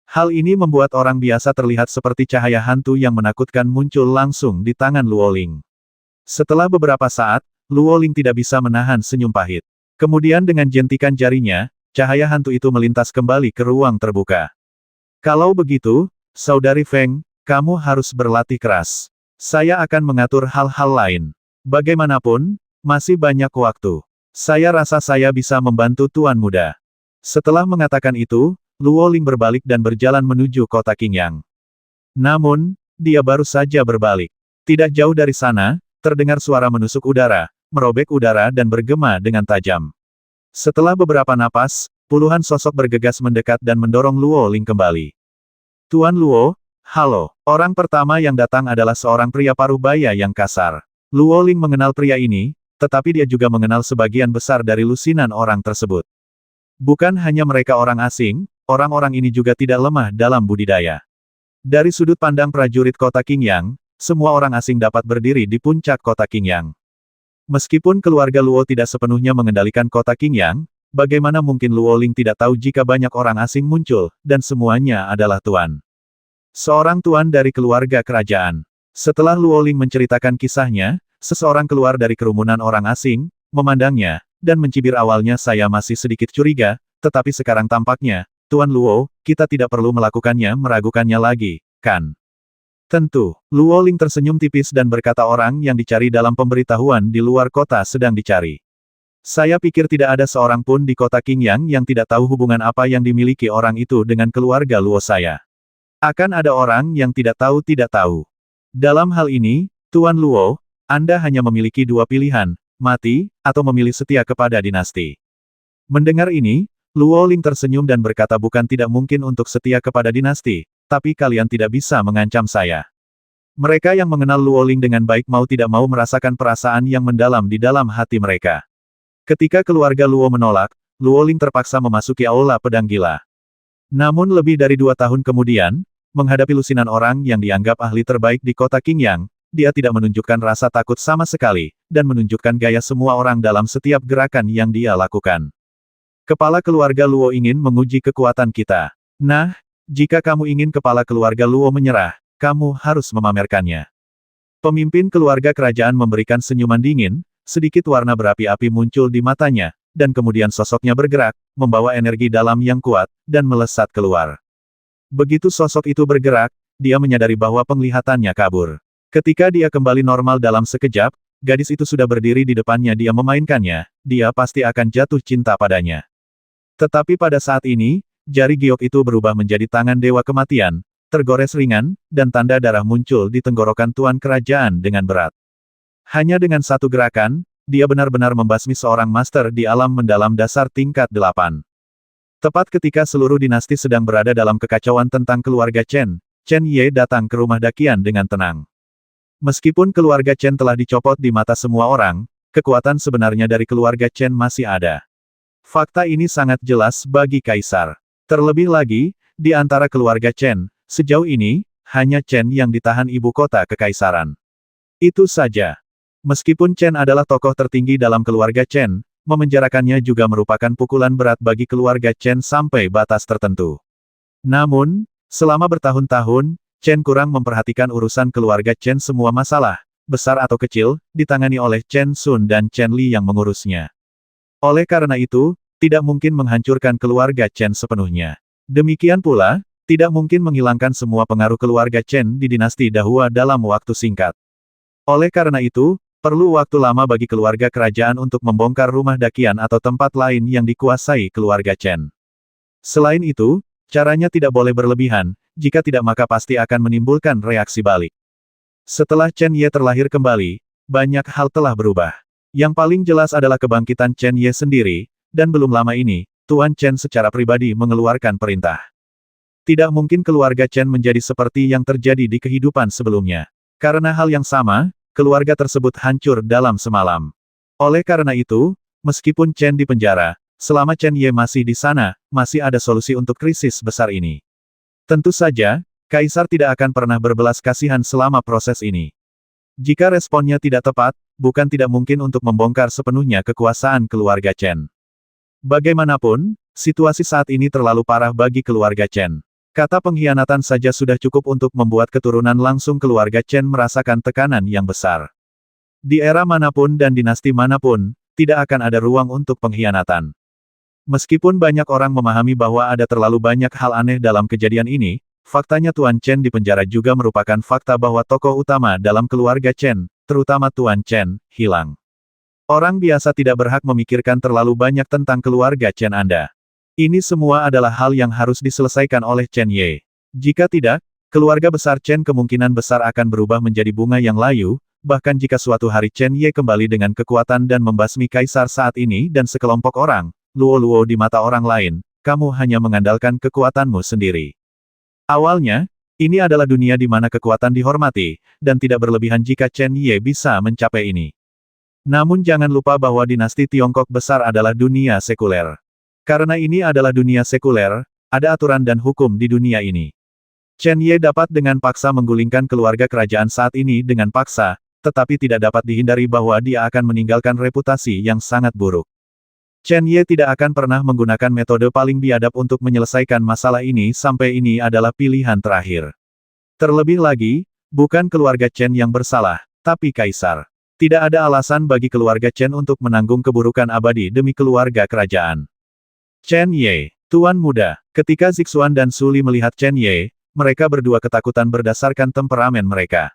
Hal ini membuat orang biasa terlihat seperti cahaya hantu yang menakutkan muncul langsung di tangan Luo Ling. Setelah beberapa saat, Luo Ling tidak bisa menahan senyum pahit. Kemudian dengan jentikan jarinya, cahaya hantu itu melintas kembali ke ruang terbuka. Kalau begitu, Saudari Feng, kamu harus berlatih keras. Saya akan mengatur hal-hal lain. Bagaimanapun, masih banyak waktu. Saya rasa saya bisa membantu Tuan Muda. Setelah mengatakan itu, Luo Ling berbalik dan berjalan menuju kota Qingyang. Namun, dia baru saja berbalik. Tidak jauh dari sana, terdengar suara menusuk udara, merobek udara dan bergema dengan tajam. Setelah beberapa napas, puluhan sosok bergegas mendekat dan mendorong Luo Ling kembali. Tuan Luo, halo. Orang pertama yang datang adalah seorang pria paruh baya yang kasar. Luo Ling mengenal pria ini, tetapi dia juga mengenal sebagian besar dari lusinan orang tersebut. Bukan hanya mereka orang asing, orang-orang ini juga tidak lemah dalam budidaya. Dari sudut pandang prajurit kota Qingyang, semua orang asing dapat berdiri di puncak kota Qingyang. Meskipun keluarga Luo tidak sepenuhnya mengendalikan kota Qingyang, bagaimana mungkin Luo Ling tidak tahu jika banyak orang asing muncul, dan semuanya adalah tuan. Seorang tuan dari keluarga kerajaan. Setelah Luo Ling menceritakan kisahnya, seseorang keluar dari kerumunan orang asing, memandangnya, dan mencibir. Awalnya saya masih sedikit curiga, tetapi sekarang tampaknya, Tuan Luo, kita tidak perlu melakukannya meragukannya lagi, kan? Tentu, Luo Ling tersenyum tipis dan berkata orang yang dicari dalam pemberitahuan di luar kota sedang dicari. Saya pikir tidak ada seorang pun di kota Qingyang yang tidak tahu hubungan apa yang dimiliki orang itu dengan keluarga Luo saya. Akan ada orang yang tidak tahu. Dalam hal ini, Tuan Luo, Anda hanya memiliki 2 pilihan, mati, atau memilih setia kepada dinasti. Mendengar ini, Luo Ling tersenyum dan berkata bukan tidak mungkin untuk setia kepada dinasti, tapi kalian tidak bisa mengancam saya. Mereka yang mengenal Luo Ling dengan baik mau tidak mau merasakan perasaan yang mendalam di dalam hati mereka. Ketika keluarga Luo menolak, Luo Ling terpaksa memasuki aula pedang gila. Namun lebih dari 2 tahun kemudian, menghadapi lusinan orang yang dianggap ahli terbaik di kota Qingyang, dia tidak menunjukkan rasa takut sama sekali, dan menunjukkan gaya semua orang dalam setiap gerakan yang dia lakukan. Kepala keluarga Luo ingin menguji kekuatan kita. Nah, Jika kamu ingin kepala keluarga Luo menyerah, kamu harus memamerkannya. Pemimpin keluarga kerajaan memberikan senyuman dingin, sedikit warna berapi-api muncul di matanya, dan kemudian sosoknya bergerak, membawa energi dalam yang kuat, dan melesat keluar. Begitu sosok itu bergerak, dia menyadari bahwa penglihatannya kabur. Ketika dia kembali normal dalam sekejap, gadis itu sudah berdiri di depannya dia memainkannya, dia pasti akan jatuh cinta padanya. Tetapi pada saat ini, jari giok itu berubah menjadi tangan dewa kematian, tergores ringan, dan tanda darah muncul di tenggorokan tuan kerajaan dengan berat. Hanya dengan satu gerakan, dia benar-benar membasmi seorang master di alam mendalam dasar tingkat 8. Tepat ketika seluruh dinasti sedang berada dalam kekacauan tentang keluarga Chen, Chen Ye datang ke rumah Daqian dengan tenang. Meskipun keluarga Chen telah dicopot di mata semua orang, kekuatan sebenarnya dari keluarga Chen masih ada. Fakta ini sangat jelas bagi Kaisar. Terlebih lagi, di antara keluarga Chen, sejauh ini, hanya Chen yang ditahan ibu kota kekaisaran. Itu saja. Meskipun Chen adalah tokoh tertinggi dalam keluarga Chen, memenjarakannya juga merupakan pukulan berat bagi keluarga Chen sampai batas tertentu. Namun, selama bertahun-tahun, Chen kurang memperhatikan urusan keluarga Chen. Semua masalah, besar atau kecil, ditangani oleh Chen Sun dan Chen Li yang mengurusnya. Oleh karena itu, tidak mungkin menghancurkan keluarga Chen sepenuhnya. Demikian pula, tidak mungkin menghilangkan semua pengaruh keluarga Chen di dinasti Dahua dalam waktu singkat. Oleh karena itu, perlu waktu lama bagi keluarga kerajaan untuk membongkar rumah Daqian atau tempat lain yang dikuasai keluarga Chen. Selain itu, caranya tidak boleh berlebihan, jika tidak maka pasti akan menimbulkan reaksi balik. Setelah Chen Ye terlahir kembali, banyak hal telah berubah. Yang paling jelas adalah kebangkitan Chen Ye sendiri, dan belum lama ini, Tuan Chen secara pribadi mengeluarkan perintah. Tidak mungkin keluarga Chen menjadi seperti yang terjadi di kehidupan sebelumnya. Karena hal yang sama, keluarga tersebut hancur dalam semalam. Oleh karena itu, meskipun Chen di penjara, selama Chen Ye masih di sana, masih ada solusi untuk krisis besar ini. Tentu saja, Kaisar tidak akan pernah berbelas kasihan selama proses ini. Jika responnya tidak tepat, bukan tidak mungkin untuk membongkar sepenuhnya kekuasaan keluarga Chen. Bagaimanapun, situasi saat ini terlalu parah bagi keluarga Chen. Kata pengkhianatan saja sudah cukup untuk membuat keturunan langsung keluarga Chen merasakan tekanan yang besar. Di era manapun dan dinasti manapun, tidak akan ada ruang untuk pengkhianatan. Meskipun banyak orang memahami bahwa ada terlalu banyak hal aneh dalam kejadian ini, faktanya Tuan Chen di penjara juga merupakan fakta bahwa tokoh utama dalam keluarga Chen, terutama Tuan Chen, hilang. Orang biasa tidak berhak memikirkan terlalu banyak tentang keluarga Chen Anda. Ini semua adalah hal yang harus diselesaikan oleh Chen Ye. Jika tidak, keluarga besar Chen kemungkinan besar akan berubah menjadi bunga yang layu, bahkan jika suatu hari Chen Ye kembali dengan kekuatan dan membasmi kaisar saat ini dan sekelompok orang, Luo-Luo di mata orang lain, kamu hanya mengandalkan kekuatanmu sendiri. Awalnya, ini adalah dunia di mana kekuatan dihormati, dan tidak berlebihan jika Chen Ye bisa mencapai ini. Namun jangan lupa bahwa dinasti Tiongkok besar adalah dunia sekuler. Karena ini adalah dunia sekuler, ada aturan dan hukum di dunia ini. Chen Ye dapat dengan paksa menggulingkan keluarga kerajaan saat ini dengan paksa, tetapi tidak dapat dihindari bahwa dia akan meninggalkan reputasi yang sangat buruk. Chen Ye tidak akan pernah menggunakan metode paling biadab untuk menyelesaikan masalah ini sampai ini adalah pilihan terakhir. Terlebih lagi, bukan keluarga Chen yang bersalah, tapi kaisar. Tidak ada alasan bagi keluarga Chen untuk menanggung keburukan abadi demi keluarga kerajaan. Chen Ye, Tuan Muda. Ketika Zixuan dan Su Li melihat Chen Ye, mereka berdua ketakutan berdasarkan temperamen mereka.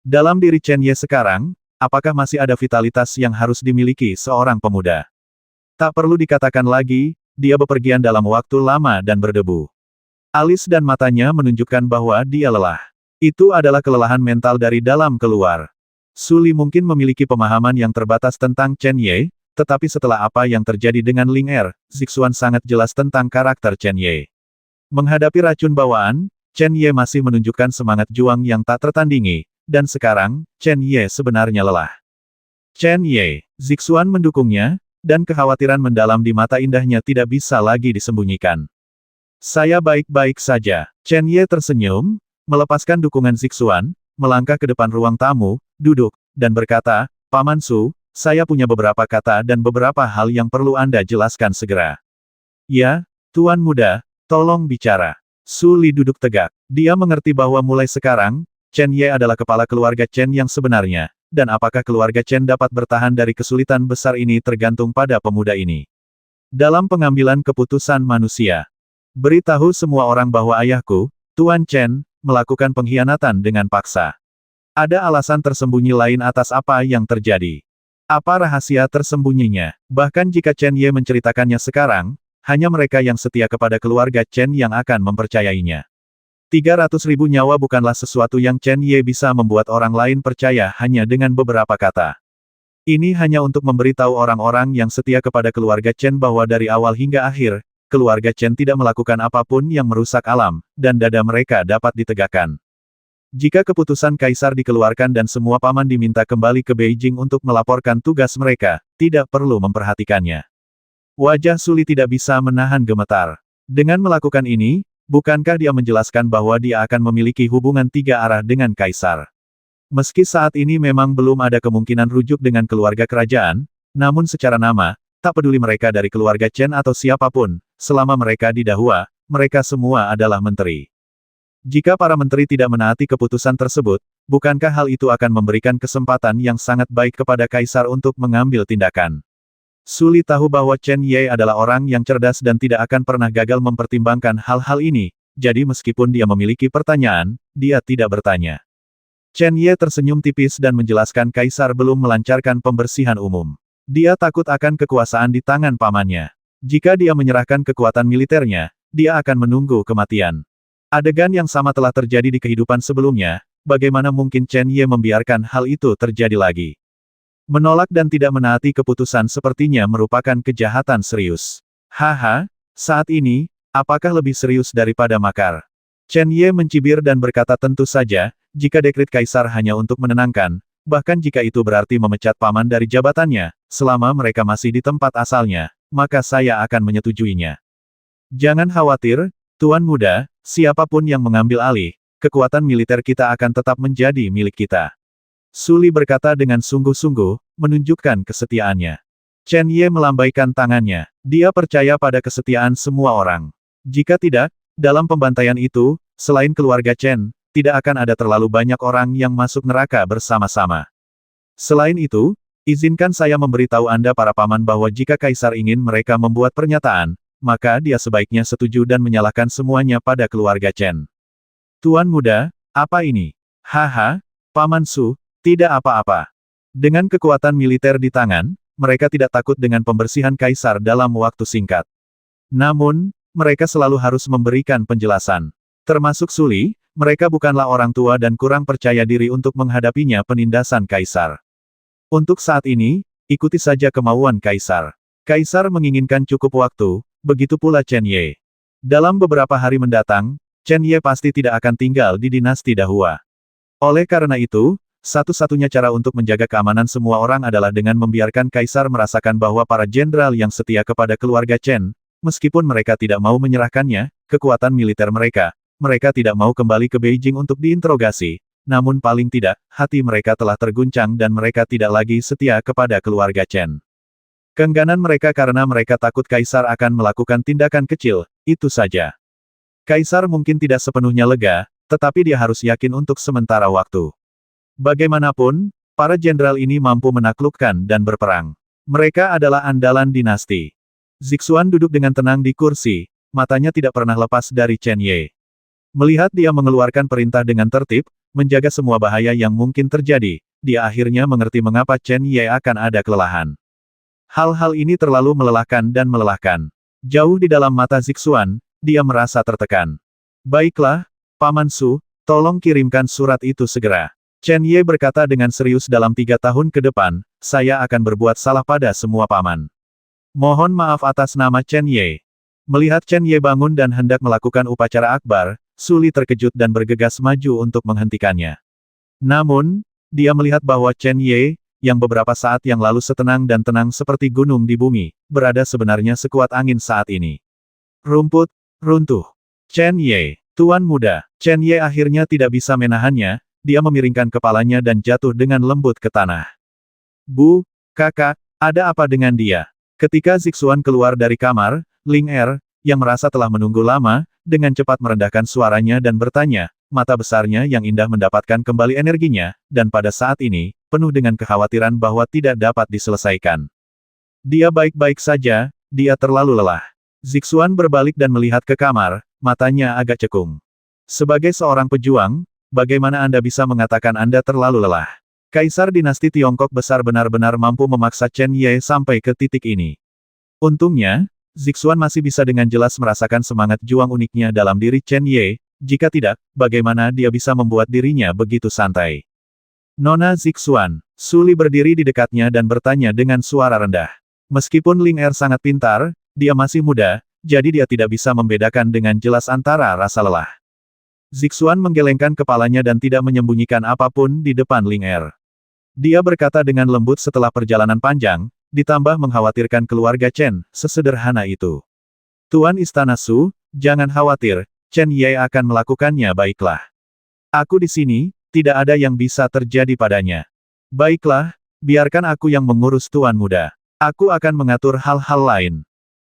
Dalam diri Chen Ye sekarang, apakah masih ada vitalitas yang harus dimiliki seorang pemuda? Tak perlu dikatakan lagi, dia bepergian dalam waktu lama dan berdebu. Alis dan matanya menunjukkan bahwa dia lelah. Itu adalah kelelahan mental dari dalam keluar. Su Li mungkin memiliki pemahaman yang terbatas tentang Chen Ye, tetapi setelah apa yang terjadi dengan Ling Er, Zixuan sangat jelas tentang karakter Chen Ye. Menghadapi racun bawaan, Chen Ye masih menunjukkan semangat juang yang tak tertandingi, dan sekarang, Chen Ye sebenarnya lelah. Chen Ye, Zixuan mendukungnya, dan kekhawatiran mendalam di mata indahnya tidak bisa lagi disembunyikan. Saya baik-baik saja. Chen Ye tersenyum, melepaskan dukungan Zixuan, melangkah ke depan ruang tamu, duduk, dan berkata, Paman Su, saya punya beberapa kata dan beberapa hal yang perlu Anda jelaskan segera. Ya, Tuan Muda, tolong bicara. Su Li duduk tegak. Dia mengerti bahwa mulai sekarang, Chen Ye adalah kepala keluarga Chen yang sebenarnya, dan apakah keluarga Chen dapat bertahan dari kesulitan besar ini tergantung pada pemuda ini. Dalam pengambilan keputusan manusia, beritahu semua orang bahwa ayahku, Tuan Chen, melakukan pengkhianatan dengan paksa. Ada alasan tersembunyi lain atas apa yang terjadi. Apa rahasia tersembunyinya? Bahkan jika Chen Ye menceritakannya sekarang, hanya mereka yang setia kepada keluarga Chen yang akan mempercayainya. 300.000 nyawa bukanlah sesuatu yang Chen Ye bisa membuat orang lain percaya hanya dengan beberapa kata. Ini hanya untuk memberitahu orang-orang yang setia kepada keluarga Chen bahwa dari awal hingga akhir, keluarga Chen tidak melakukan apapun yang merusak alam, dan dada mereka dapat ditegakkan. Jika keputusan kaisar dikeluarkan dan semua paman diminta kembali ke Beijing untuk melaporkan tugas mereka, tidak perlu memperhatikannya. Wajah Su Li tidak bisa menahan gemetar. Dengan melakukan ini, bukankah dia menjelaskan bahwa dia akan memiliki hubungan tiga arah dengan kaisar? Meski saat ini memang belum ada kemungkinan rujuk dengan keluarga kerajaan, namun secara nama, tak peduli mereka dari keluarga Chen atau siapapun, selama mereka di Dahua, mereka semua adalah menteri. Jika para menteri tidak menaati keputusan tersebut, bukankah hal itu akan memberikan kesempatan yang sangat baik kepada kaisar untuk mengambil tindakan? Su Li tahu bahwa Chen Ye adalah orang yang cerdas dan tidak akan pernah gagal mempertimbangkan hal-hal ini, jadi meskipun dia memiliki pertanyaan, dia tidak bertanya. Chen Ye tersenyum tipis dan menjelaskan kaisar belum melancarkan pembersihan umum. Dia takut akan kekuasaan di tangan pamannya. Jika dia menyerahkan kekuatan militernya, dia akan menunggu kematian. Adegan yang sama telah terjadi di kehidupan sebelumnya, bagaimana mungkin Chen Ye membiarkan hal itu terjadi lagi? Menolak dan tidak menaati keputusan sepertinya merupakan kejahatan serius. Haha, saat ini, apakah lebih serius daripada makar? Chen Ye mencibir dan berkata tentu saja, jika dekret kaisar hanya untuk menenangkan, bahkan jika itu berarti memecat paman dari jabatannya, selama mereka masih di tempat asalnya, maka saya akan menyetujuinya. Jangan khawatir, Tuan Muda, siapapun yang mengambil alih, kekuatan militer kita akan tetap menjadi milik kita. Su Li berkata dengan sungguh-sungguh, menunjukkan kesetiaannya. Chen Ye melambaikan tangannya. Dia percaya pada kesetiaan semua orang. Jika tidak, dalam pembantaian itu, selain keluarga Chen, tidak akan ada terlalu banyak orang yang masuk neraka bersama-sama. Selain itu, izinkan saya memberitahu Anda para paman bahwa jika kaisar ingin mereka membuat pernyataan, maka dia sebaiknya setuju dan menyalahkan semuanya pada keluarga Chen. Tuan Muda, apa ini? Haha, Paman Su, tidak apa-apa. Dengan kekuatan militer di tangan, mereka tidak takut dengan pembersihan kaisar dalam waktu singkat. Namun, mereka selalu harus memberikan penjelasan. Termasuk Su Li, mereka bukanlah orang tua dan kurang percaya diri untuk menghadapinya penindasan kaisar. Untuk saat ini, ikuti saja kemauan kaisar. Kaisar menginginkan cukup waktu, begitu pula Chen Ye. Dalam beberapa hari mendatang, Chen Ye pasti tidak akan tinggal di dinasti Dahua. Oleh karena itu, satu-satunya cara untuk menjaga keamanan semua orang adalah dengan membiarkan kaisar merasakan bahwa para jenderal yang setia kepada keluarga Chen, meskipun mereka tidak mau menyerahkannya, kekuatan militer mereka tidak mau kembali ke Beijing untuk diinterogasi, namun paling tidak, hati mereka telah terguncang dan mereka tidak lagi setia kepada keluarga Chen. Keengganan mereka karena mereka takut kaisar akan melakukan tindakan kecil, itu saja. Kaisar mungkin tidak sepenuhnya lega, tetapi dia harus yakin untuk sementara waktu. Bagaimanapun, para jenderal ini mampu menaklukkan dan berperang. Mereka adalah andalan dinasti. Zixuan duduk dengan tenang di kursi, matanya tidak pernah lepas dari Chen Ye. Melihat dia mengeluarkan perintah dengan tertib, menjaga semua bahaya yang mungkin terjadi, dia akhirnya mengerti mengapa Chen Ye akan ada kelelahan. Hal-hal ini terlalu melelahkan dan melelahkan. Jauh di dalam mata Zixuan, dia merasa tertekan. Baiklah, Paman Su, tolong kirimkan surat itu segera. Chen Ye berkata dengan serius dalam 3 tahun ke depan, saya akan berbuat salah pada semua paman. Mohon maaf atas nama Chen Ye. Melihat Chen Ye bangun dan hendak melakukan upacara akbar, Su Li terkejut dan bergegas maju untuk menghentikannya. Namun, dia melihat bahwa Chen Ye, yang beberapa saat yang lalu setenang dan tenang seperti gunung di bumi, berada sebenarnya sekuat angin saat ini. Rumput, runtuh. Chen Ye, Tuan Muda. Chen Ye akhirnya tidak bisa menahannya, dia memiringkan kepalanya dan jatuh dengan lembut ke tanah. Bu, kakak, ada apa dengan dia? Ketika Zixuan keluar dari kamar, Ling Er, yang merasa telah menunggu lama, dengan cepat merendahkan suaranya dan bertanya, mata besarnya yang indah mendapatkan kembali energinya, dan pada saat ini, penuh dengan kekhawatiran bahwa tidak dapat diselesaikan. Dia baik-baik saja, dia terlalu lelah. Zixuan berbalik dan melihat ke kamar, matanya agak cekung. Sebagai seorang pejuang, bagaimana Anda bisa mengatakan Anda terlalu lelah? Kaisar dinasti Tiongkok besar benar-benar mampu memaksa Chen Ye sampai ke titik ini. Untungnya, Zixuan masih bisa dengan jelas merasakan semangat juang uniknya dalam diri Chen Ye, jika tidak, bagaimana dia bisa membuat dirinya begitu santai? Nona Zixuan, Su Li berdiri di dekatnya dan bertanya dengan suara rendah. Meskipun Ling Er sangat pintar, dia masih muda, jadi dia tidak bisa membedakan dengan jelas antara rasa lelah. Zixuan menggelengkan kepalanya dan tidak menyembunyikan apapun di depan Ling Er. Dia berkata dengan lembut setelah perjalanan panjang, ditambah mengkhawatirkan keluarga Chen, sesederhana itu. Tuan Istana Su, jangan khawatir, Chen Ye akan melakukannya baiklah. Aku di sini, tidak ada yang bisa terjadi padanya. Baiklah, biarkan aku yang mengurus Tuan Muda. Aku akan mengatur hal-hal lain.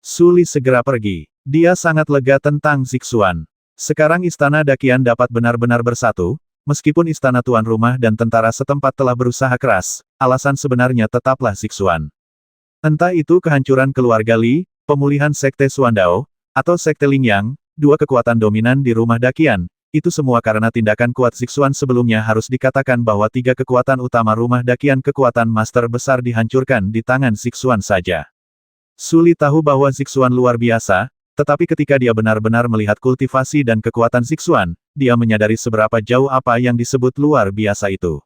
Su Li segera pergi. Dia sangat lega tentang Zixuan. Sekarang Istana Dakian dapat benar-benar bersatu, meskipun Istana Tuan Rumah dan tentara setempat telah berusaha keras, alasan sebenarnya tetaplah Zixuan. Entah itu kehancuran keluarga Li, pemulihan Sekte Suandao, atau Sekte Lingyang, dua kekuatan dominan di rumah Dakian, itu semua karena tindakan kuat Zixuan sebelumnya harus dikatakan bahwa tiga kekuatan utama rumah Dakian kekuatan master besar dihancurkan di tangan Zixuan saja. Su Li tahu bahwa Zixuan luar biasa, tetapi ketika dia benar-benar melihat kultivasi dan kekuatan Zixuan, dia menyadari seberapa jauh apa yang disebut luar biasa itu.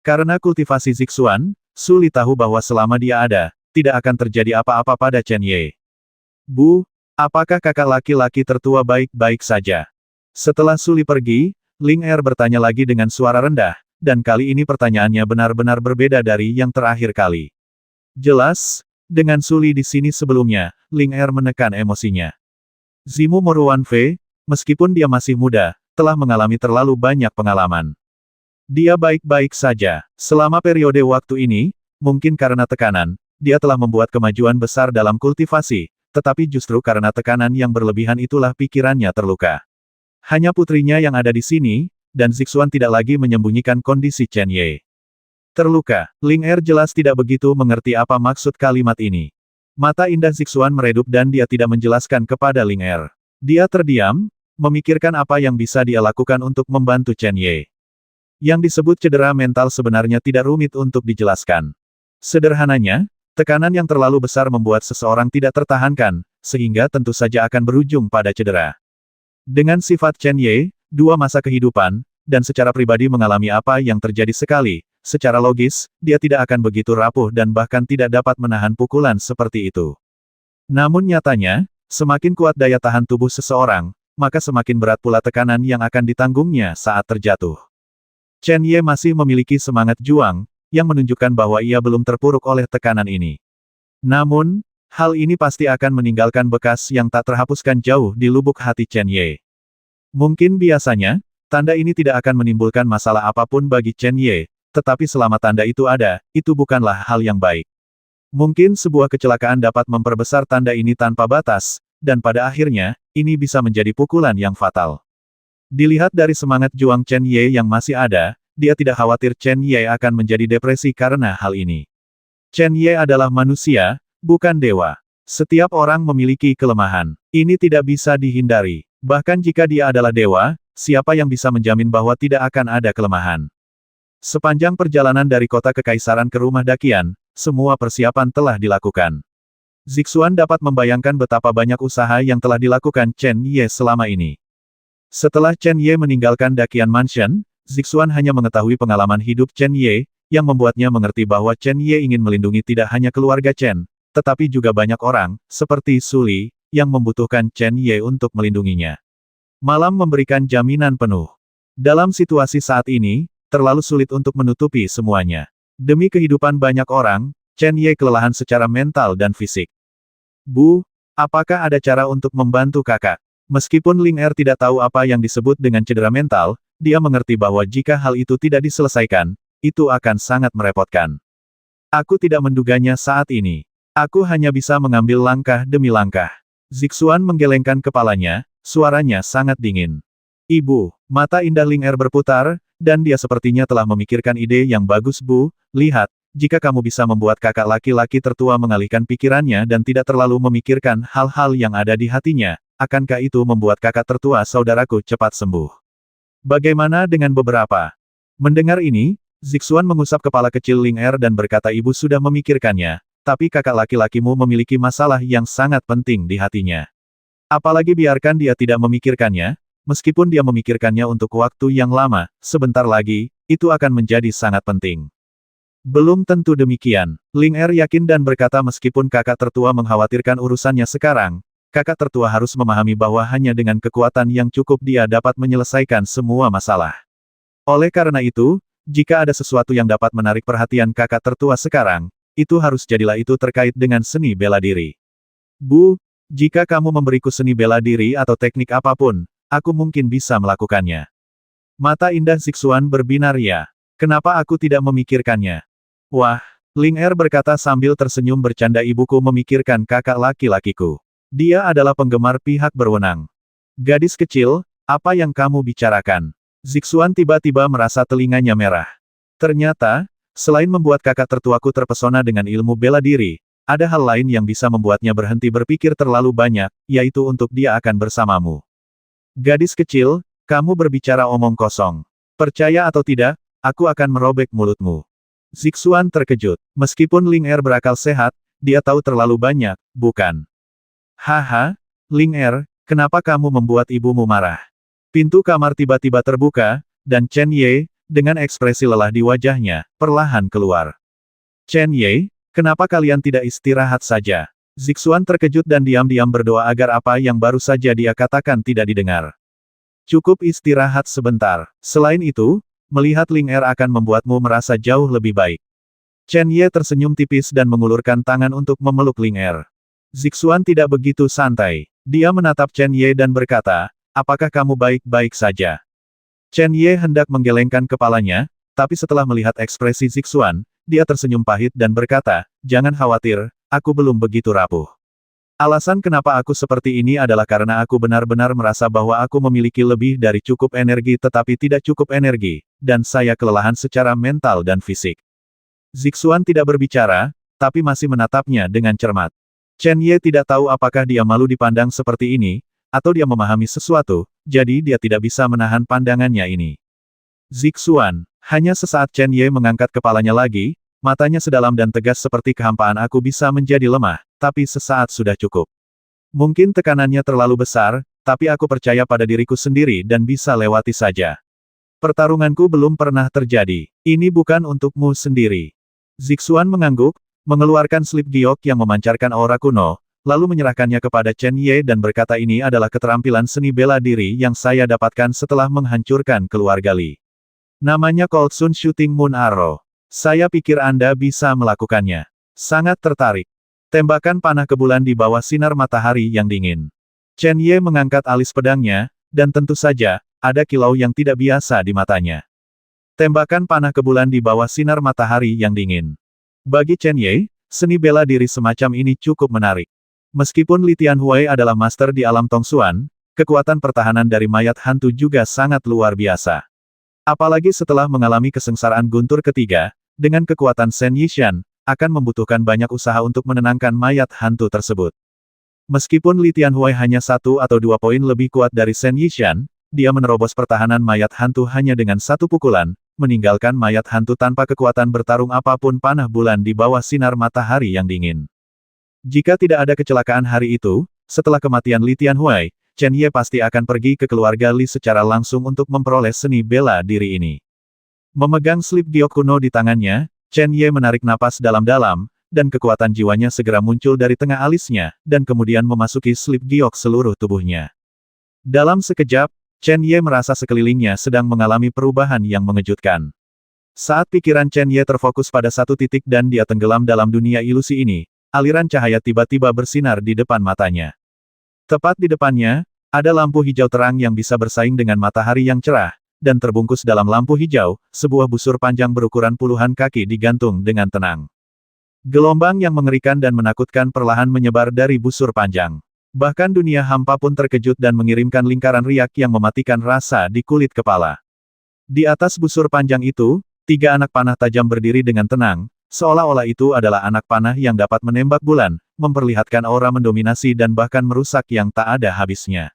Karena kultivasi Zixuan, Su Li tahu bahwa selama dia ada, tidak akan terjadi apa-apa pada Chen Ye. Bu, apakah kakak laki-laki tertua baik-baik saja? Setelah Su Li pergi, Ling Er bertanya lagi dengan suara rendah, dan kali ini pertanyaannya benar-benar berbeda dari yang terakhir kali. Jelas, dengan Su Li di sini sebelumnya, Ling Er menekan emosinya. Zimu Moruanfei, meskipun dia masih muda, telah mengalami terlalu banyak pengalaman. Dia baik-baik saja. Selama periode waktu ini, mungkin karena tekanan, dia telah membuat kemajuan besar dalam kultivasi, tetapi justru karena tekanan yang berlebihan itulah pikirannya terluka. Hanya putrinya yang ada di sini, dan Zixuan tidak lagi menyembunyikan kondisi Chen Ye. Terluka, Ling Er jelas tidak begitu mengerti apa maksud kalimat ini. Mata indah Zixuan meredup dan dia tidak menjelaskan kepada Ling Er. Dia terdiam, memikirkan apa yang bisa dia lakukan untuk membantu Chen Ye. Yang disebut cedera mental sebenarnya tidak rumit untuk dijelaskan. Sederhananya, tekanan yang terlalu besar membuat seseorang tidak tertahankan, sehingga tentu saja akan berujung pada cedera. Dengan sifat Chen Ye, dua masa kehidupan, dan secara pribadi mengalami apa yang terjadi sekali, secara logis, dia tidak akan begitu rapuh dan bahkan tidak dapat menahan pukulan seperti itu. Namun nyatanya, semakin kuat daya tahan tubuh seseorang, maka semakin berat pula tekanan yang akan ditanggungnya saat terjatuh. Chen Ye masih memiliki semangat juang, yang menunjukkan bahwa ia belum terpuruk oleh tekanan ini. Namun, hal ini pasti akan meninggalkan bekas yang tak terhapuskan jauh di lubuk hati Chen Ye. Mungkin biasanya, tanda ini tidak akan menimbulkan masalah apapun bagi Chen Ye, tetapi selama tanda itu ada, itu bukanlah hal yang baik. Mungkin sebuah kecelakaan dapat memperbesar tanda ini tanpa batas, dan pada akhirnya, ini bisa menjadi pukulan yang fatal. Dilihat dari semangat juang Chen Ye yang masih ada, dia tidak khawatir Chen Ye akan menjadi depresi karena hal ini. Chen Ye adalah manusia, bukan dewa. Setiap orang memiliki kelemahan. Ini tidak bisa dihindari. Bahkan jika dia adalah dewa, siapa yang bisa menjamin bahwa tidak akan ada kelemahan? Sepanjang perjalanan dari kota kekaisaran ke rumah Dakian, semua persiapan telah dilakukan. Zixuan dapat membayangkan betapa banyak usaha yang telah dilakukan Chen Ye selama ini. Setelah Chen Ye meninggalkan Dakian Mansion, Zixuan hanya mengetahui pengalaman hidup Chen Ye, yang membuatnya mengerti bahwa Chen Ye ingin melindungi tidak hanya keluarga Chen, tetapi juga banyak orang, seperti Su Li, yang membutuhkan Chen Ye untuk melindunginya. Malam memberikan jaminan penuh. Dalam situasi saat ini, terlalu sulit untuk menutupi semuanya. Demi kehidupan banyak orang, Chen Ye kelelahan secara mental dan fisik. Bu, apakah ada cara untuk membantu kakak? Meskipun Ling Er tidak tahu apa yang disebut dengan cedera mental, dia mengerti bahwa jika hal itu tidak diselesaikan, itu akan sangat merepotkan. Aku tidak menduganya saat ini. Aku hanya bisa mengambil langkah demi langkah. Zixuan menggelengkan kepalanya, suaranya sangat dingin. Ibu, mata indah Ling Er berputar, dan dia sepertinya telah memikirkan ide yang bagus Bu, lihat, jika kamu bisa membuat kakak laki-laki tertua mengalihkan pikirannya dan tidak terlalu memikirkan hal-hal yang ada di hatinya, akankah itu membuat kakak tertua saudaraku cepat sembuh? Bagaimana dengan beberapa? Mendengar ini, Zixuan mengusap kepala kecil Ling Er dan berkata ibu sudah memikirkannya, tapi kakak laki-lakimu memiliki masalah yang sangat penting di hatinya. Apalagi biarkan dia tidak memikirkannya, meskipun dia memikirkannya untuk waktu yang lama, sebentar lagi, itu akan menjadi sangat penting. Belum tentu demikian, Ling Er yakin dan berkata meskipun kakak tertua mengkhawatirkan urusannya sekarang, kakak tertua harus memahami bahwa hanya dengan kekuatan yang cukup dia dapat menyelesaikan semua masalah. Oleh karena itu, jika ada sesuatu yang dapat menarik perhatian kakak tertua sekarang, itu harus jadilah itu terkait dengan seni bela diri. Bu, jika kamu memberiku seni bela diri atau teknik apapun, aku mungkin bisa melakukannya. Mata indah Zixuan berbinar ya. Kenapa aku tidak memikirkannya? Wah, Ling Er berkata sambil tersenyum bercanda ibuku memikirkan kakak laki-lakiku. Dia adalah penggemar pihak berwenang. Gadis kecil, apa yang kamu bicarakan? Zixuan tiba-tiba merasa telinganya merah. Ternyata, selain membuat kakak tertuaku terpesona dengan ilmu bela diri, ada hal lain yang bisa membuatnya berhenti berpikir terlalu banyak, yaitu untuk dia akan bersamamu. Gadis kecil, kamu berbicara omong kosong. Percaya atau tidak, aku akan merobek mulutmu. Zixuan terkejut. Meskipun Ling Er berakal sehat, dia tahu terlalu banyak, bukan? Haha, Ling Er, kenapa kamu membuat ibumu marah? Pintu kamar tiba-tiba terbuka, dan Chen Ye, dengan ekspresi lelah di wajahnya, perlahan keluar. Chen Ye, kenapa kalian tidak istirahat saja? Zixuan terkejut dan diam-diam berdoa agar apa yang baru saja dia katakan tidak didengar. Cukup istirahat sebentar. Selain itu, melihat Ling Er akan membuatmu merasa jauh lebih baik. Chen Ye tersenyum tipis dan mengulurkan tangan untuk memeluk Ling Er. Zixuan tidak begitu santai. Dia menatap Chen Ye dan berkata, apakah kamu baik-baik saja? Chen Ye hendak menggelengkan kepalanya, tapi setelah melihat ekspresi Zixuan, dia tersenyum pahit dan berkata, jangan khawatir, aku belum begitu rapuh. Alasan kenapa aku seperti ini adalah karena aku benar-benar merasa bahwa aku memiliki lebih dari cukup energi tetapi tidak cukup energi, dan saya kelelahan secara mental dan fisik. Zixuan tidak berbicara, tapi masih menatapnya dengan cermat. Chen Ye tidak tahu apakah dia malu dipandang seperti ini, atau dia memahami sesuatu, jadi dia tidak bisa menahan pandangannya ini. Zixuan, hanya sesaat Chen Ye mengangkat kepalanya lagi, matanya sedalam dan tegas seperti kehampaan aku bisa menjadi lemah, tapi sesaat sudah cukup. Mungkin tekanannya terlalu besar, tapi aku percaya pada diriku sendiri dan bisa lewati saja. Pertarunganku belum pernah terjadi. Ini bukan untukmu sendiri. Zixuan mengangguk, mengeluarkan slip giok yang memancarkan aura kuno, lalu menyerahkannya kepada Chen Ye dan berkata ini adalah keterampilan seni bela diri yang saya dapatkan setelah menghancurkan keluarga Li. Namanya Cold Sun Shooting Moon Arrow. Saya pikir Anda bisa melakukannya. Sangat tertarik. Tembakan panah ke bulan di bawah sinar matahari yang dingin. Chen Ye mengangkat alis pedangnya, dan tentu saja, ada kilau yang tidak biasa di matanya. Tembakan panah ke bulan di bawah sinar matahari yang dingin. Bagi Chen Ye, seni bela diri semacam ini cukup menarik. Meskipun Li Tianhui adalah master di alam Tongsuan, kekuatan pertahanan dari mayat hantu juga sangat luar biasa. Apalagi setelah mengalami kesengsaraan guntur ketiga, dengan kekuatan Shen Yishan, akan membutuhkan banyak usaha untuk menenangkan mayat hantu tersebut. Meskipun Li Tianhui hanya 1 atau 2 poin lebih kuat dari Shen Yishan, dia menerobos pertahanan mayat hantu hanya dengan 1 pukulan, meninggalkan mayat hantu tanpa kekuatan bertarung apapun panah bulan di bawah sinar matahari yang dingin. Jika tidak ada kecelakaan hari itu, setelah kematian Li Tianhui, Chen Ye pasti akan pergi ke keluarga Li secara langsung untuk memperoleh seni bela diri ini. Memegang slip giok kuno di tangannya, Chen Ye menarik napas dalam-dalam, dan kekuatan jiwanya segera muncul dari tengah alisnya, dan kemudian memasuki slip giok seluruh tubuhnya. Dalam sekejap, Chen Ye merasa sekelilingnya sedang mengalami perubahan yang mengejutkan. Saat pikiran Chen Ye terfokus pada satu titik dan dia tenggelam dalam dunia ilusi ini, aliran cahaya tiba-tiba bersinar di depan matanya. Tepat di depannya, ada lampu hijau terang yang bisa bersaing dengan matahari yang cerah, dan terbungkus dalam lampu hijau, sebuah busur panjang berukuran puluhan kaki digantung dengan tenang. Gelombang yang mengerikan dan menakutkan perlahan menyebar dari busur panjang. Bahkan dunia hampa pun terkejut dan mengirimkan lingkaran riak yang mematikan rasa di kulit kepala. Di atas busur panjang itu, 3 anak panah tajam berdiri dengan tenang, seolah-olah itu adalah anak panah yang dapat menembak bulan, memperlihatkan aura mendominasi dan bahkan merusak yang tak ada habisnya.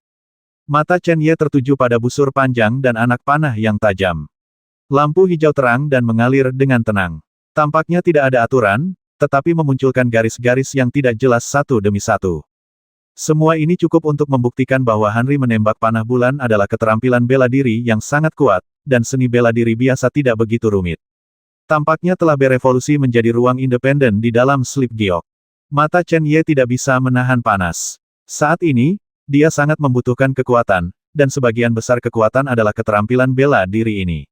Mata Chen Ye tertuju pada busur panjang dan anak panah yang tajam. Lampu hijau terang dan mengalir dengan tenang. Tampaknya tidak ada aturan, tetapi memunculkan garis-garis yang tidak jelas satu demi satu. Semua ini cukup untuk membuktikan bahwa Henry menembak panah bulan adalah keterampilan bela diri yang sangat kuat, dan seni bela diri biasa tidak begitu rumit. Tampaknya telah berevolusi menjadi ruang independen di dalam Sleep Giok. Mata Chen Ye tidak bisa menahan panas. Saat ini, dia sangat membutuhkan kekuatan, dan sebagian besar kekuatan adalah keterampilan bela diri ini.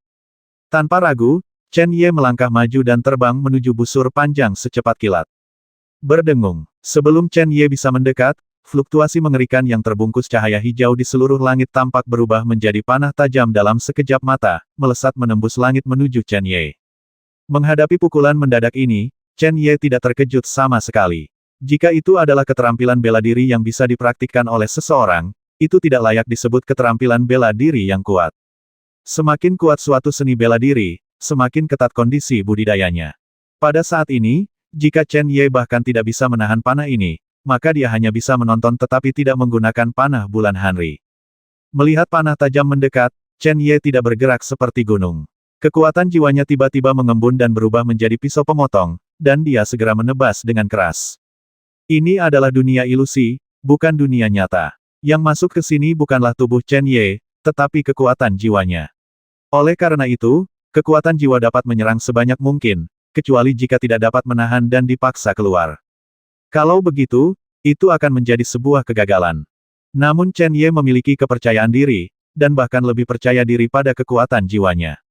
Tanpa ragu, Chen Ye melangkah maju dan terbang menuju busur panjang secepat kilat. Berdengung. Sebelum Chen Ye bisa mendekat, fluktuasi mengerikan yang terbungkus cahaya hijau di seluruh langit tampak berubah menjadi panah tajam dalam sekejap mata, melesat menembus langit menuju Chen Ye. Menghadapi pukulan mendadak ini, Chen Ye tidak terkejut sama sekali. Jika itu adalah keterampilan bela diri yang bisa dipraktikkan oleh seseorang, itu tidak layak disebut keterampilan bela diri yang kuat. Semakin kuat suatu seni bela diri, semakin ketat kondisi budidayanya. Pada saat ini, jika Chen Ye bahkan tidak bisa menahan panah ini, maka dia hanya bisa menonton tetapi tidak menggunakan panah bulan Henry. Melihat panah tajam mendekat, Chen Ye tidak bergerak seperti gunung. Kekuatan jiwanya tiba-tiba mengembun dan berubah menjadi pisau pemotong, dan dia segera menebas dengan keras. Ini adalah dunia ilusi, bukan dunia nyata. Yang masuk ke sini bukanlah tubuh Chen Ye, tetapi kekuatan jiwanya. Oleh karena itu, kekuatan jiwa dapat menyerang sebanyak mungkin, kecuali jika tidak dapat menahan dan dipaksa keluar. Kalau begitu, itu akan menjadi sebuah kegagalan. Namun Chen Ye memiliki kepercayaan diri, dan bahkan lebih percaya diri pada kekuatan jiwanya.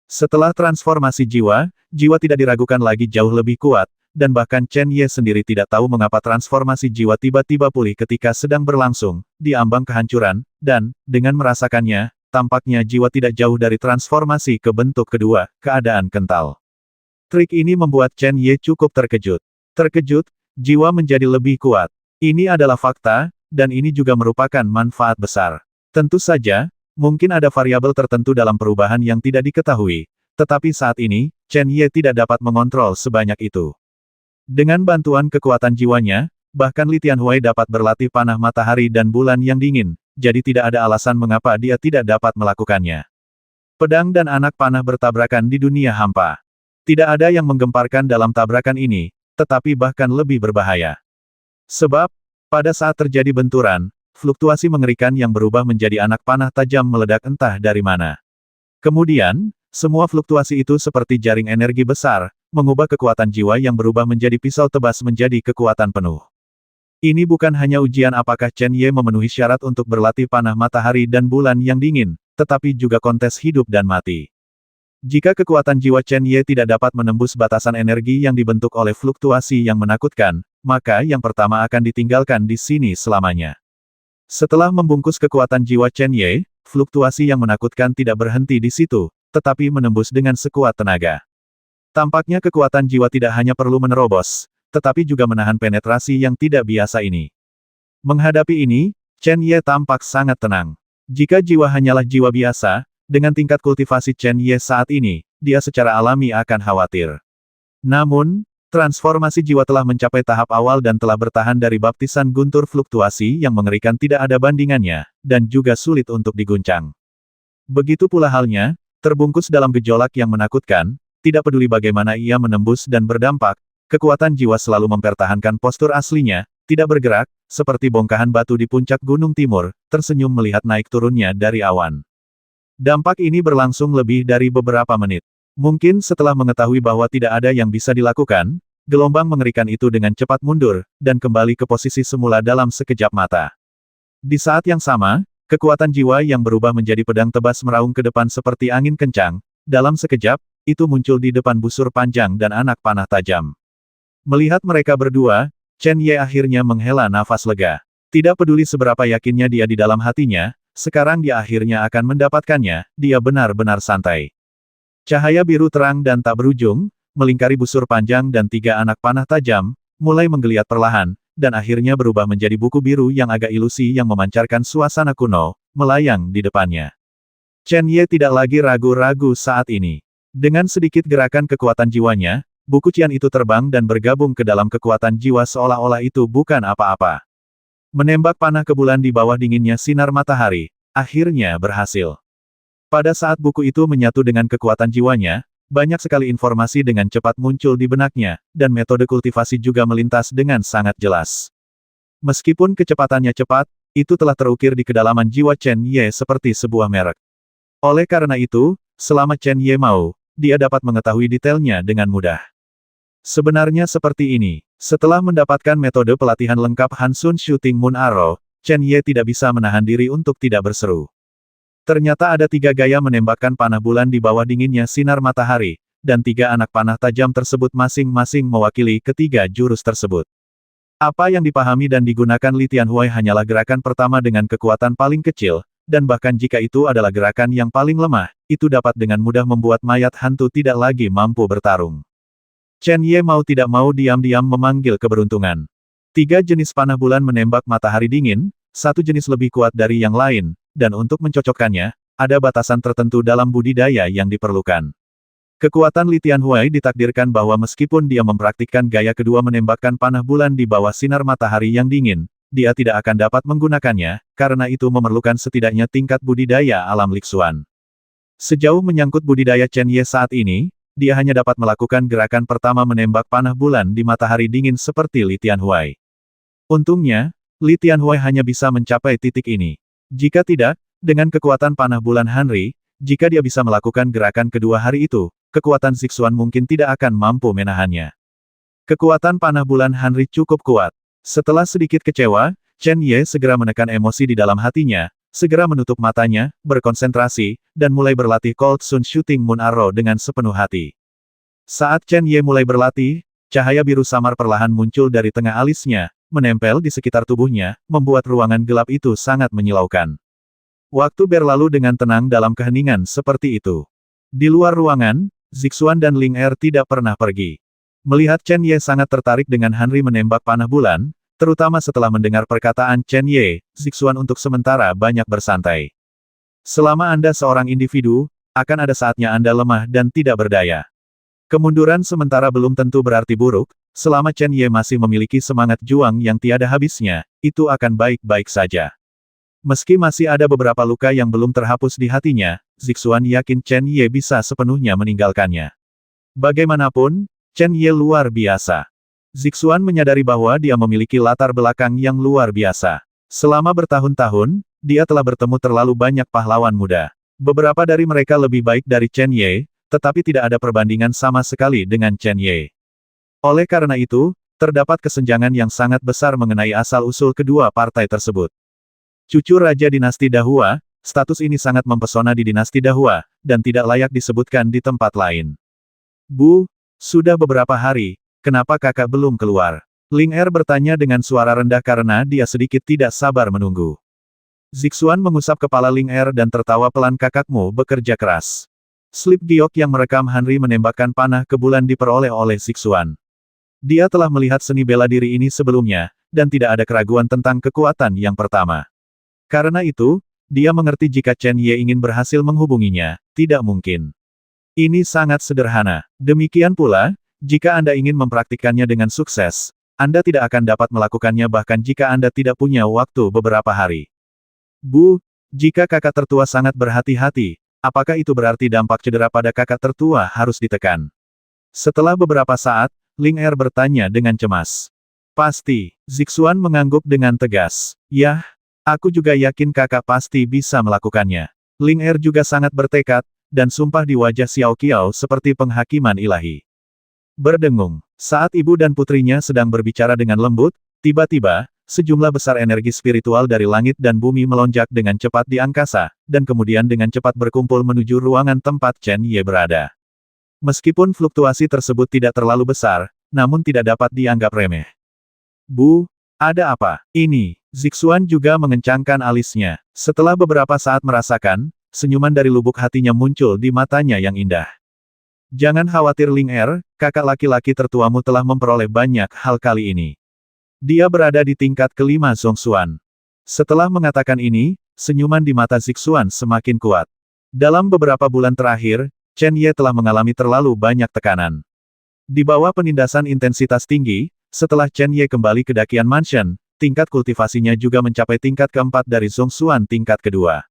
Setelah transformasi jiwa, jiwa tidak diragukan lagi jauh lebih kuat, dan bahkan Chen Ye sendiri tidak tahu mengapa transformasi jiwa tiba-tiba pulih ketika sedang berlangsung, di ambang kehancuran, dan, dengan merasakannya, tampaknya jiwa tidak jauh dari transformasi ke bentuk kedua, keadaan kental. Trik ini membuat Chen Ye cukup terkejut. Terkejut, jiwa menjadi lebih kuat. Ini adalah fakta, dan ini juga merupakan manfaat besar. Tentu saja, mungkin ada variabel tertentu dalam perubahan yang tidak diketahui, tetapi saat ini, Chen Ye tidak dapat mengontrol sebanyak itu. Dengan bantuan kekuatan jiwanya, bahkan Li Tianhui dapat berlatih panah matahari dan bulan yang dingin, jadi tidak ada alasan mengapa dia tidak dapat melakukannya. Pedang dan anak panah bertabrakan di dunia hampa. Tidak ada yang menggemparkan dalam tabrakan ini, tetapi bahkan lebih berbahaya. Sebab, pada saat terjadi benturan, fluktuasi mengerikan yang berubah menjadi anak panah tajam meledak entah dari mana. Kemudian, semua fluktuasi itu seperti jaring energi besar, mengubah kekuatan jiwa yang berubah menjadi pisau tebas menjadi kekuatan penuh. Ini bukan hanya ujian apakah Chen Ye memenuhi syarat untuk berlatih panah matahari dan bulan yang dingin, tetapi juga kontes hidup dan mati. Jika kekuatan jiwa Chen Ye tidak dapat menembus batasan energi yang dibentuk oleh fluktuasi yang menakutkan, maka yang pertama akan ditinggalkan di sini selamanya. Setelah membungkus kekuatan jiwa Chen Ye, fluktuasi yang menakutkan tidak berhenti di situ, tetapi menembus dengan sekuat tenaga. Tampaknya kekuatan jiwa tidak hanya perlu menerobos, tetapi juga menahan penetrasi yang tidak biasa ini. Menghadapi ini, Chen Ye tampak sangat tenang. Jika jiwa hanyalah jiwa biasa, dengan tingkat kultivasi Chen Ye saat ini, dia secara alami akan khawatir. Namun, transformasi jiwa telah mencapai tahap awal dan telah bertahan dari baptisan guntur fluktuasi yang mengerikan tidak ada bandingannya, dan juga sulit untuk diguncang. Begitu pula halnya, terbungkus dalam gejolak yang menakutkan, tidak peduli bagaimana ia menembus dan berdampak, kekuatan jiwa selalu mempertahankan postur aslinya, tidak bergerak, seperti bongkahan batu di puncak gunung timur, tersenyum melihat naik turunnya dari awan. Dampak ini berlangsung lebih dari beberapa menit. Mungkin setelah mengetahui bahwa tidak ada yang bisa dilakukan, gelombang mengerikan itu dengan cepat mundur, dan kembali ke posisi semula dalam sekejap mata. Di saat yang sama, kekuatan jiwa yang berubah menjadi pedang tebas meraung ke depan seperti angin kencang, dalam sekejap, itu muncul di depan busur panjang dan anak panah tajam. Melihat mereka berdua, Chen Ye akhirnya menghela nafas lega. Tidak peduli seberapa yakinnya dia di dalam hatinya, sekarang dia akhirnya akan mendapatkannya, dia benar-benar santai. Cahaya biru terang dan tak berujung, melingkari busur panjang dan 3 anak panah tajam, mulai menggeliat perlahan, dan akhirnya berubah menjadi buku biru yang agak ilusi yang memancarkan suasana kuno, melayang di depannya. Chen Ye tidak lagi ragu-ragu saat ini. Dengan sedikit gerakan kekuatan jiwanya, buku Qian itu terbang dan bergabung ke dalam kekuatan jiwa seolah-olah itu bukan apa-apa. Menembak panah ke bulan di bawah dinginnya sinar matahari, akhirnya berhasil. Pada saat buku itu menyatu dengan kekuatan jiwanya, banyak sekali informasi dengan cepat muncul di benaknya, dan metode kultivasi juga melintas dengan sangat jelas. Meskipun kecepatannya cepat, itu telah terukir di kedalaman jiwa Chen Ye seperti sebuah merek. Oleh karena itu, selama Chen Ye mau, dia dapat mengetahui detailnya dengan mudah. Sebenarnya seperti ini, setelah mendapatkan metode pelatihan lengkap Hansun Shooting Moon Arrow, Chen Ye tidak bisa menahan diri untuk tidak berseru. Ternyata ada 3 gaya menembakkan panah bulan di bawah dinginnya sinar matahari, dan 3 anak panah tajam tersebut masing-masing mewakili ketiga jurus tersebut. Apa yang dipahami dan digunakan Li Tianhuai hanyalah gerakan pertama dengan kekuatan paling kecil, dan bahkan jika itu adalah gerakan yang paling lemah, itu dapat dengan mudah membuat mayat hantu tidak lagi mampu bertarung. Chen Ye mau tidak mau diam-diam memanggil keberuntungan. 3 jenis panah bulan menembak matahari dingin, 1 jenis lebih kuat dari yang lain, dan untuk mencocokkannya, ada batasan tertentu dalam budidaya yang diperlukan. Kekuatan Li Tianhuai ditakdirkan bahwa meskipun dia mempraktikkan gaya kedua menembakkan panah bulan di bawah sinar matahari yang dingin, dia tidak akan dapat menggunakannya, karena itu memerlukan setidaknya tingkat budidaya alam Lixuan. Sejauh menyangkut budidaya Chen Ye saat ini, dia hanya dapat melakukan gerakan pertama menembak panah bulan di matahari dingin seperti Li Tianhuai. Untungnya, Li Tianhuai hanya bisa mencapai titik ini. Jika tidak, dengan kekuatan panah bulan Hanri, jika dia bisa melakukan gerakan kedua hari itu, kekuatan Zixuan mungkin tidak akan mampu menahannya. Kekuatan panah bulan Hanri cukup kuat. Setelah sedikit kecewa, Chen Ye segera menekan emosi di dalam hatinya, segera menutup matanya, berkonsentrasi, dan mulai berlatih Cold Sun Shooting Moon Arrow dengan sepenuh hati. Saat Chen Ye mulai berlatih, cahaya biru samar perlahan muncul dari tengah alisnya, menempel di sekitar tubuhnya, membuat ruangan gelap itu sangat menyilaukan. Waktu berlalu dengan tenang dalam keheningan seperti itu. Di luar ruangan, Zixuan dan Ling Er tidak pernah pergi. Melihat Chen Ye sangat tertarik dengan Hanri menembak panah bulan, terutama setelah mendengar perkataan Chen Ye, Zixuan untuk sementara banyak bersantai. Selama Anda seorang individu, akan ada saatnya Anda lemah dan tidak berdaya. Kemunduran sementara belum tentu berarti buruk, selama Chen Ye masih memiliki semangat juang yang tiada habisnya, itu akan baik-baik saja. Meski masih ada beberapa luka yang belum terhapus di hatinya, Zixuan yakin Chen Ye bisa sepenuhnya meninggalkannya. Bagaimanapun, Chen Ye luar biasa. Zixuan menyadari bahwa dia memiliki latar belakang yang luar biasa. Selama bertahun-tahun, dia telah bertemu terlalu banyak pahlawan muda. Beberapa dari mereka lebih baik dari Chen Ye, tetapi tidak ada perbandingan sama sekali dengan Chen Ye. Oleh karena itu, terdapat kesenjangan yang sangat besar mengenai asal-usul kedua partai tersebut. Cucu Raja Dinasti Dahua, status ini sangat mempesona di Dinasti Dahua, dan tidak layak disebutkan di tempat lain. Bu, sudah beberapa hari, kenapa kakak belum keluar? Ling Er bertanya dengan suara rendah karena dia sedikit tidak sabar menunggu. Zixuan mengusap kepala Ling Er dan tertawa pelan. Kakakmu bekerja keras. Slip giok yang merekam Hanri menembakkan panah ke bulan diperoleh oleh Zixuan. Dia telah melihat seni bela diri ini sebelumnya, dan tidak ada keraguan tentang kekuatan yang pertama. Karena itu, dia mengerti jika Chen Ye ingin berhasil menghubunginya, tidak mungkin. Ini sangat sederhana. Demikian pula, jika Anda ingin mempraktikkannya dengan sukses, Anda tidak akan dapat melakukannya bahkan jika Anda tidak punya waktu beberapa hari. Bu, jika kakak tertua sangat berhati-hati, apakah itu berarti dampak cedera pada kakak tertua harus ditekan? Setelah beberapa saat, Ling Er bertanya dengan cemas. Pasti, Zixuan mengangguk dengan tegas. Yah, aku juga yakin kakak pasti bisa melakukannya. Ling Er juga sangat bertekad, dan sumpah di wajah Xiao Qiao seperti penghakiman ilahi. Berdengung. Saat ibu dan putrinya sedang berbicara dengan lembut, tiba-tiba, sejumlah besar energi spiritual dari langit dan bumi melonjak dengan cepat di angkasa, dan kemudian dengan cepat berkumpul menuju ruangan tempat Chen Ye berada. Meskipun fluktuasi tersebut tidak terlalu besar, namun tidak dapat dianggap remeh. Bu, ada apa? Ini. Zixuan juga mengencangkan alisnya. Setelah beberapa saat merasakan, senyuman dari lubuk hatinya muncul di matanya yang indah. Jangan khawatir Ling Er, kakak laki-laki tertuamu telah memperoleh banyak hal kali ini. Dia berada di tingkat kelima Zhongxuan. Setelah mengatakan ini, senyuman di mata Zixuan semakin kuat. Dalam beberapa bulan terakhir, Chen Ye telah mengalami terlalu banyak tekanan. Di bawah penindasan intensitas tinggi, setelah Chen Ye kembali ke Daqian Mansion, tingkat kultivasinya juga mencapai tingkat keempat dari Zhongxuan tingkat kedua.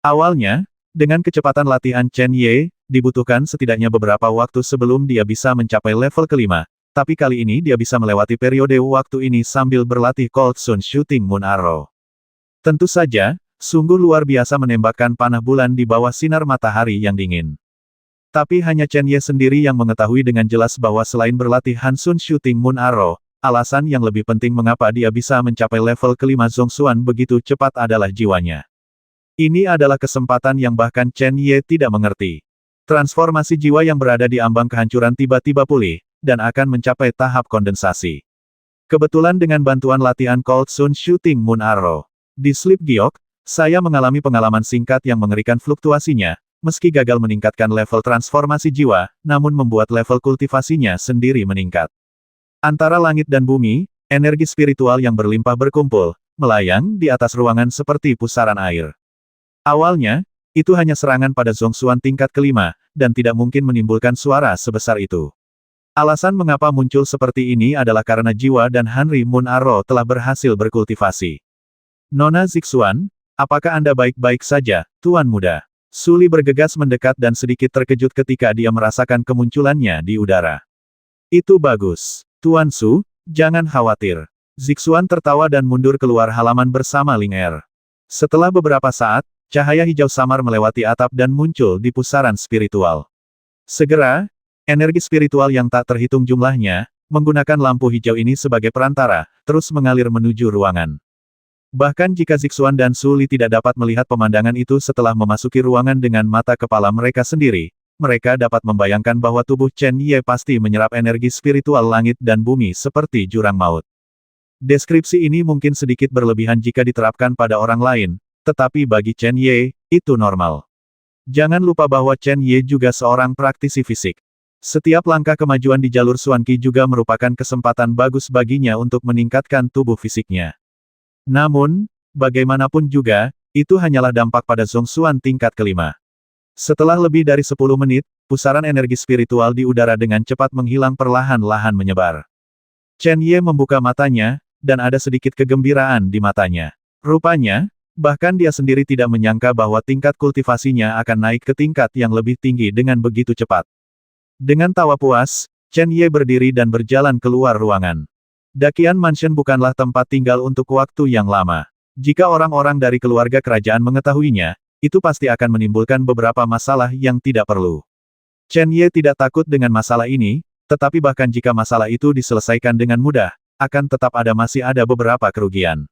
Awalnya, dengan kecepatan latihan Chen Ye, dibutuhkan setidaknya beberapa waktu sebelum dia bisa mencapai level kelima, tapi kali ini dia bisa melewati periode waktu ini sambil berlatih Cold Sun Shooting Moon Arrow. Tentu saja, sungguh luar biasa menembakkan panah bulan di bawah sinar matahari yang dingin. Tapi hanya Chen Ye sendiri yang mengetahui dengan jelas bahwa selain berlatih Hansun Shooting Moon Arrow, alasan yang lebih penting mengapa dia bisa mencapai level kelima Zhongxuan begitu cepat adalah jiwanya. Ini adalah kesempatan yang bahkan Chen Ye tidak mengerti. Transformasi jiwa yang berada di ambang kehancuran tiba-tiba pulih, dan akan mencapai tahap kondensasi. Kebetulan dengan bantuan latihan Cold Sun Shooting Moon Arrow, di Sleep Giok, saya mengalami pengalaman singkat yang mengerikan fluktuasinya, meski gagal meningkatkan level transformasi jiwa, namun membuat level kultivasinya sendiri meningkat. Antara langit dan bumi, energi spiritual yang berlimpah berkumpul, melayang di atas ruangan seperti pusaran air. Awalnya, itu hanya serangan pada Zhongxuan tingkat kelima, dan tidak mungkin menimbulkan suara sebesar itu. Alasan mengapa muncul seperti ini adalah karena jiwa dan Hanri Moon Arrow telah berhasil berkultivasi. Nona Zixuan, apakah Anda baik-baik saja, Tuan Muda? Su Li bergegas mendekat dan sedikit terkejut ketika dia merasakan kemunculannya di udara. Itu bagus. Tuan Su, jangan khawatir. Zixuan tertawa dan mundur keluar halaman bersama Ling Er. Setelah beberapa saat, cahaya hijau samar melewati atap dan muncul di pusaran spiritual. Segera, energi spiritual yang tak terhitung jumlahnya, menggunakan lampu hijau ini sebagai perantara, terus mengalir menuju ruangan. Bahkan jika Zixuan dan Su Li tidak dapat melihat pemandangan itu setelah memasuki ruangan dengan mata kepala mereka sendiri, mereka dapat membayangkan bahwa tubuh Chen Ye pasti menyerap energi spiritual langit dan bumi seperti jurang maut. Deskripsi ini mungkin sedikit berlebihan jika diterapkan pada orang lain, tetapi bagi Chen Ye, itu normal. Jangan lupa bahwa Chen Ye juga seorang praktisi fisik. Setiap langkah kemajuan di jalur Xuanqi juga merupakan kesempatan bagus baginya untuk meningkatkan tubuh fisiknya. Namun, bagaimanapun juga, itu hanyalah dampak pada Zhongxuan tingkat kelima. Setelah lebih dari 10 menit, pusaran energi spiritual di udara dengan cepat menghilang perlahan-lahan menyebar. Chen Ye membuka matanya, dan ada sedikit kegembiraan di matanya. Rupanya, bahkan dia sendiri tidak menyangka bahwa tingkat kultivasinya akan naik ke tingkat yang lebih tinggi dengan begitu cepat. Dengan tawa puas, Chen Ye berdiri dan berjalan keluar ruangan. Daqian Mansion bukanlah tempat tinggal untuk waktu yang lama. Jika orang-orang dari keluarga kerajaan mengetahuinya, itu pasti akan menimbulkan beberapa masalah yang tidak perlu. Chen Ye tidak takut dengan masalah ini, tetapi bahkan jika masalah itu diselesaikan dengan mudah, akan tetap masih ada beberapa kerugian.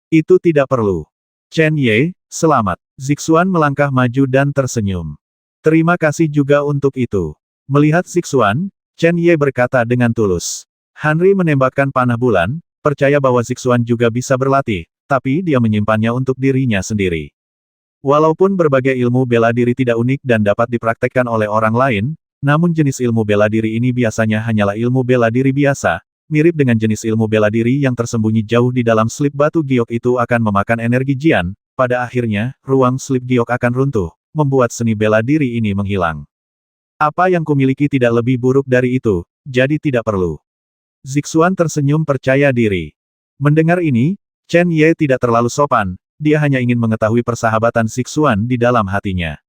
Itu tidak perlu. Chen Ye, selamat. Zixuan melangkah maju dan tersenyum. Terima kasih juga untuk itu. Melihat Zixuan, Chen Ye berkata dengan tulus. Hanri menembakkan panah bulan, percaya bahwa Zixuan juga bisa berlatih, tapi dia menyimpannya untuk dirinya sendiri. Walaupun berbagai ilmu bela diri tidak unik dan dapat dipraktekkan oleh orang lain, namun jenis ilmu bela diri ini biasanya hanyalah ilmu bela diri biasa, mirip dengan jenis ilmu bela diri yang tersembunyi jauh di dalam slip batu giok itu akan memakan energi Jian, pada akhirnya, ruang slip giok akan runtuh, membuat seni bela diri ini menghilang. Apa yang kumiliki tidak lebih buruk dari itu, jadi tidak perlu. Zixuan tersenyum percaya diri. Mendengar ini, Chen Ye tidak terlalu sopan, dia hanya ingin mengetahui persahabatan Zixuan di dalam hatinya.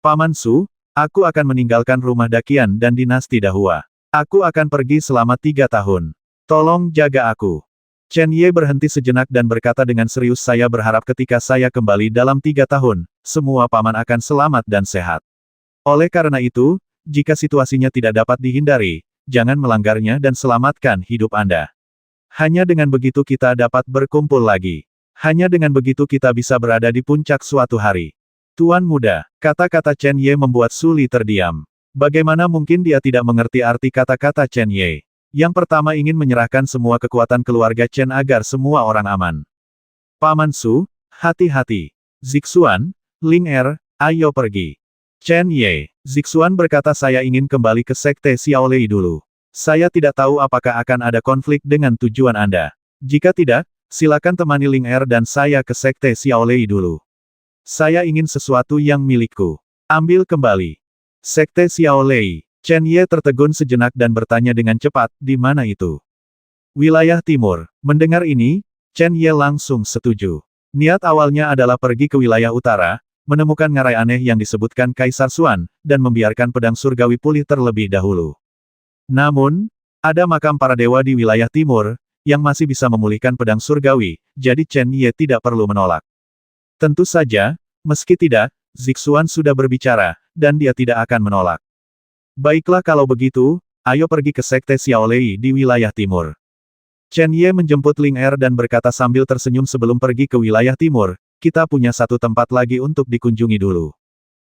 Paman Su, aku akan meninggalkan rumah Daqian dan dinasti Dahua. Aku akan pergi selama 3 tahun. Tolong jaga aku. Chen Ye berhenti sejenak dan berkata dengan serius, saya berharap ketika saya kembali dalam 3 tahun, semua paman akan selamat dan sehat. Oleh karena itu, jika situasinya tidak dapat dihindari, jangan melanggarnya dan selamatkan hidup Anda. Hanya dengan begitu kita dapat berkumpul lagi. Hanya dengan begitu kita bisa berada di puncak suatu hari. Tuan Muda, kata-kata Chen Ye membuat Su Li terdiam. Bagaimana mungkin dia tidak mengerti arti kata-kata Chen Ye? Yang pertama ingin menyerahkan semua kekuatan keluarga Chen agar semua orang aman. Paman Su, hati-hati. Zixuan, Ling Er, ayo pergi. Chen Ye, Zixuan berkata saya ingin kembali ke Sekte Xiaolei dulu. Saya tidak tahu apakah akan ada konflik dengan tujuan Anda. Jika tidak, silakan temani Ling Er dan saya ke Sekte Xiaolei dulu. Saya ingin sesuatu yang milikku. Ambil kembali. Sekte Xiaolei. Chen Ye tertegun sejenak dan bertanya dengan cepat, di mana itu? Wilayah Timur. Mendengar ini, Chen Ye langsung setuju. Niat awalnya adalah pergi ke wilayah utara, menemukan ngarai aneh yang disebutkan Kaisar Xuan, dan membiarkan pedang surgawi pulih terlebih dahulu. Namun, ada makam para dewa di wilayah timur, yang masih bisa memulihkan pedang surgawi, jadi Chen Ye tidak perlu menolak. Tentu saja, meski tidak, Zixuan sudah berbicara, dan dia tidak akan menolak. Baiklah kalau begitu, ayo pergi ke Sekte Xiaolei di wilayah timur. Chen Ye menjemput Ling Er dan berkata sambil tersenyum sebelum pergi ke wilayah timur, kita punya satu tempat lagi untuk dikunjungi dulu.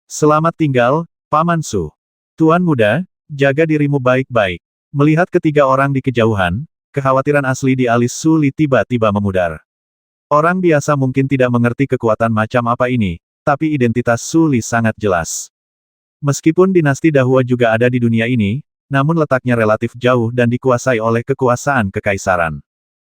Selamat tinggal, Paman Su. Tuan muda, jaga dirimu baik-baik. Melihat ketiga orang di kejauhan, kekhawatiran asli di alis Su Li tiba-tiba memudar. Orang biasa mungkin tidak mengerti kekuatan macam apa ini, tapi identitas Su Li sangat jelas. Meskipun dinasti Dahua juga ada di dunia ini, namun letaknya relatif jauh dan dikuasai oleh kekuasaan kekaisaran.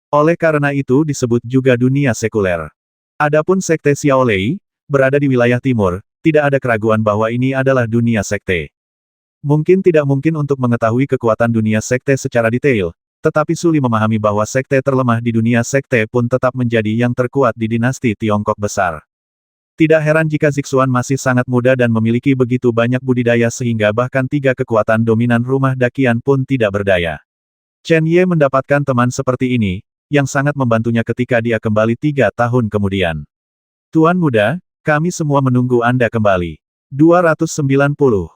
Oleh karena itu disebut juga dunia sekuler. Adapun Sekte Xiaolei, berada di wilayah timur, tidak ada keraguan bahwa ini adalah dunia sekte. Mungkin tidak mungkin untuk mengetahui kekuatan dunia sekte secara detail, tetapi Su Li memahami bahwa sekte terlemah di dunia sekte pun tetap menjadi yang terkuat di dinasti Tiongkok besar. Tidak heran jika Zixuan masih sangat muda dan memiliki begitu banyak budidaya sehingga bahkan tiga kekuatan dominan rumah Dakian pun tidak berdaya. Chen Ye mendapatkan teman seperti ini, yang sangat membantunya ketika dia kembali 3 tahun kemudian. Tuan muda, kami semua menunggu Anda kembali. 290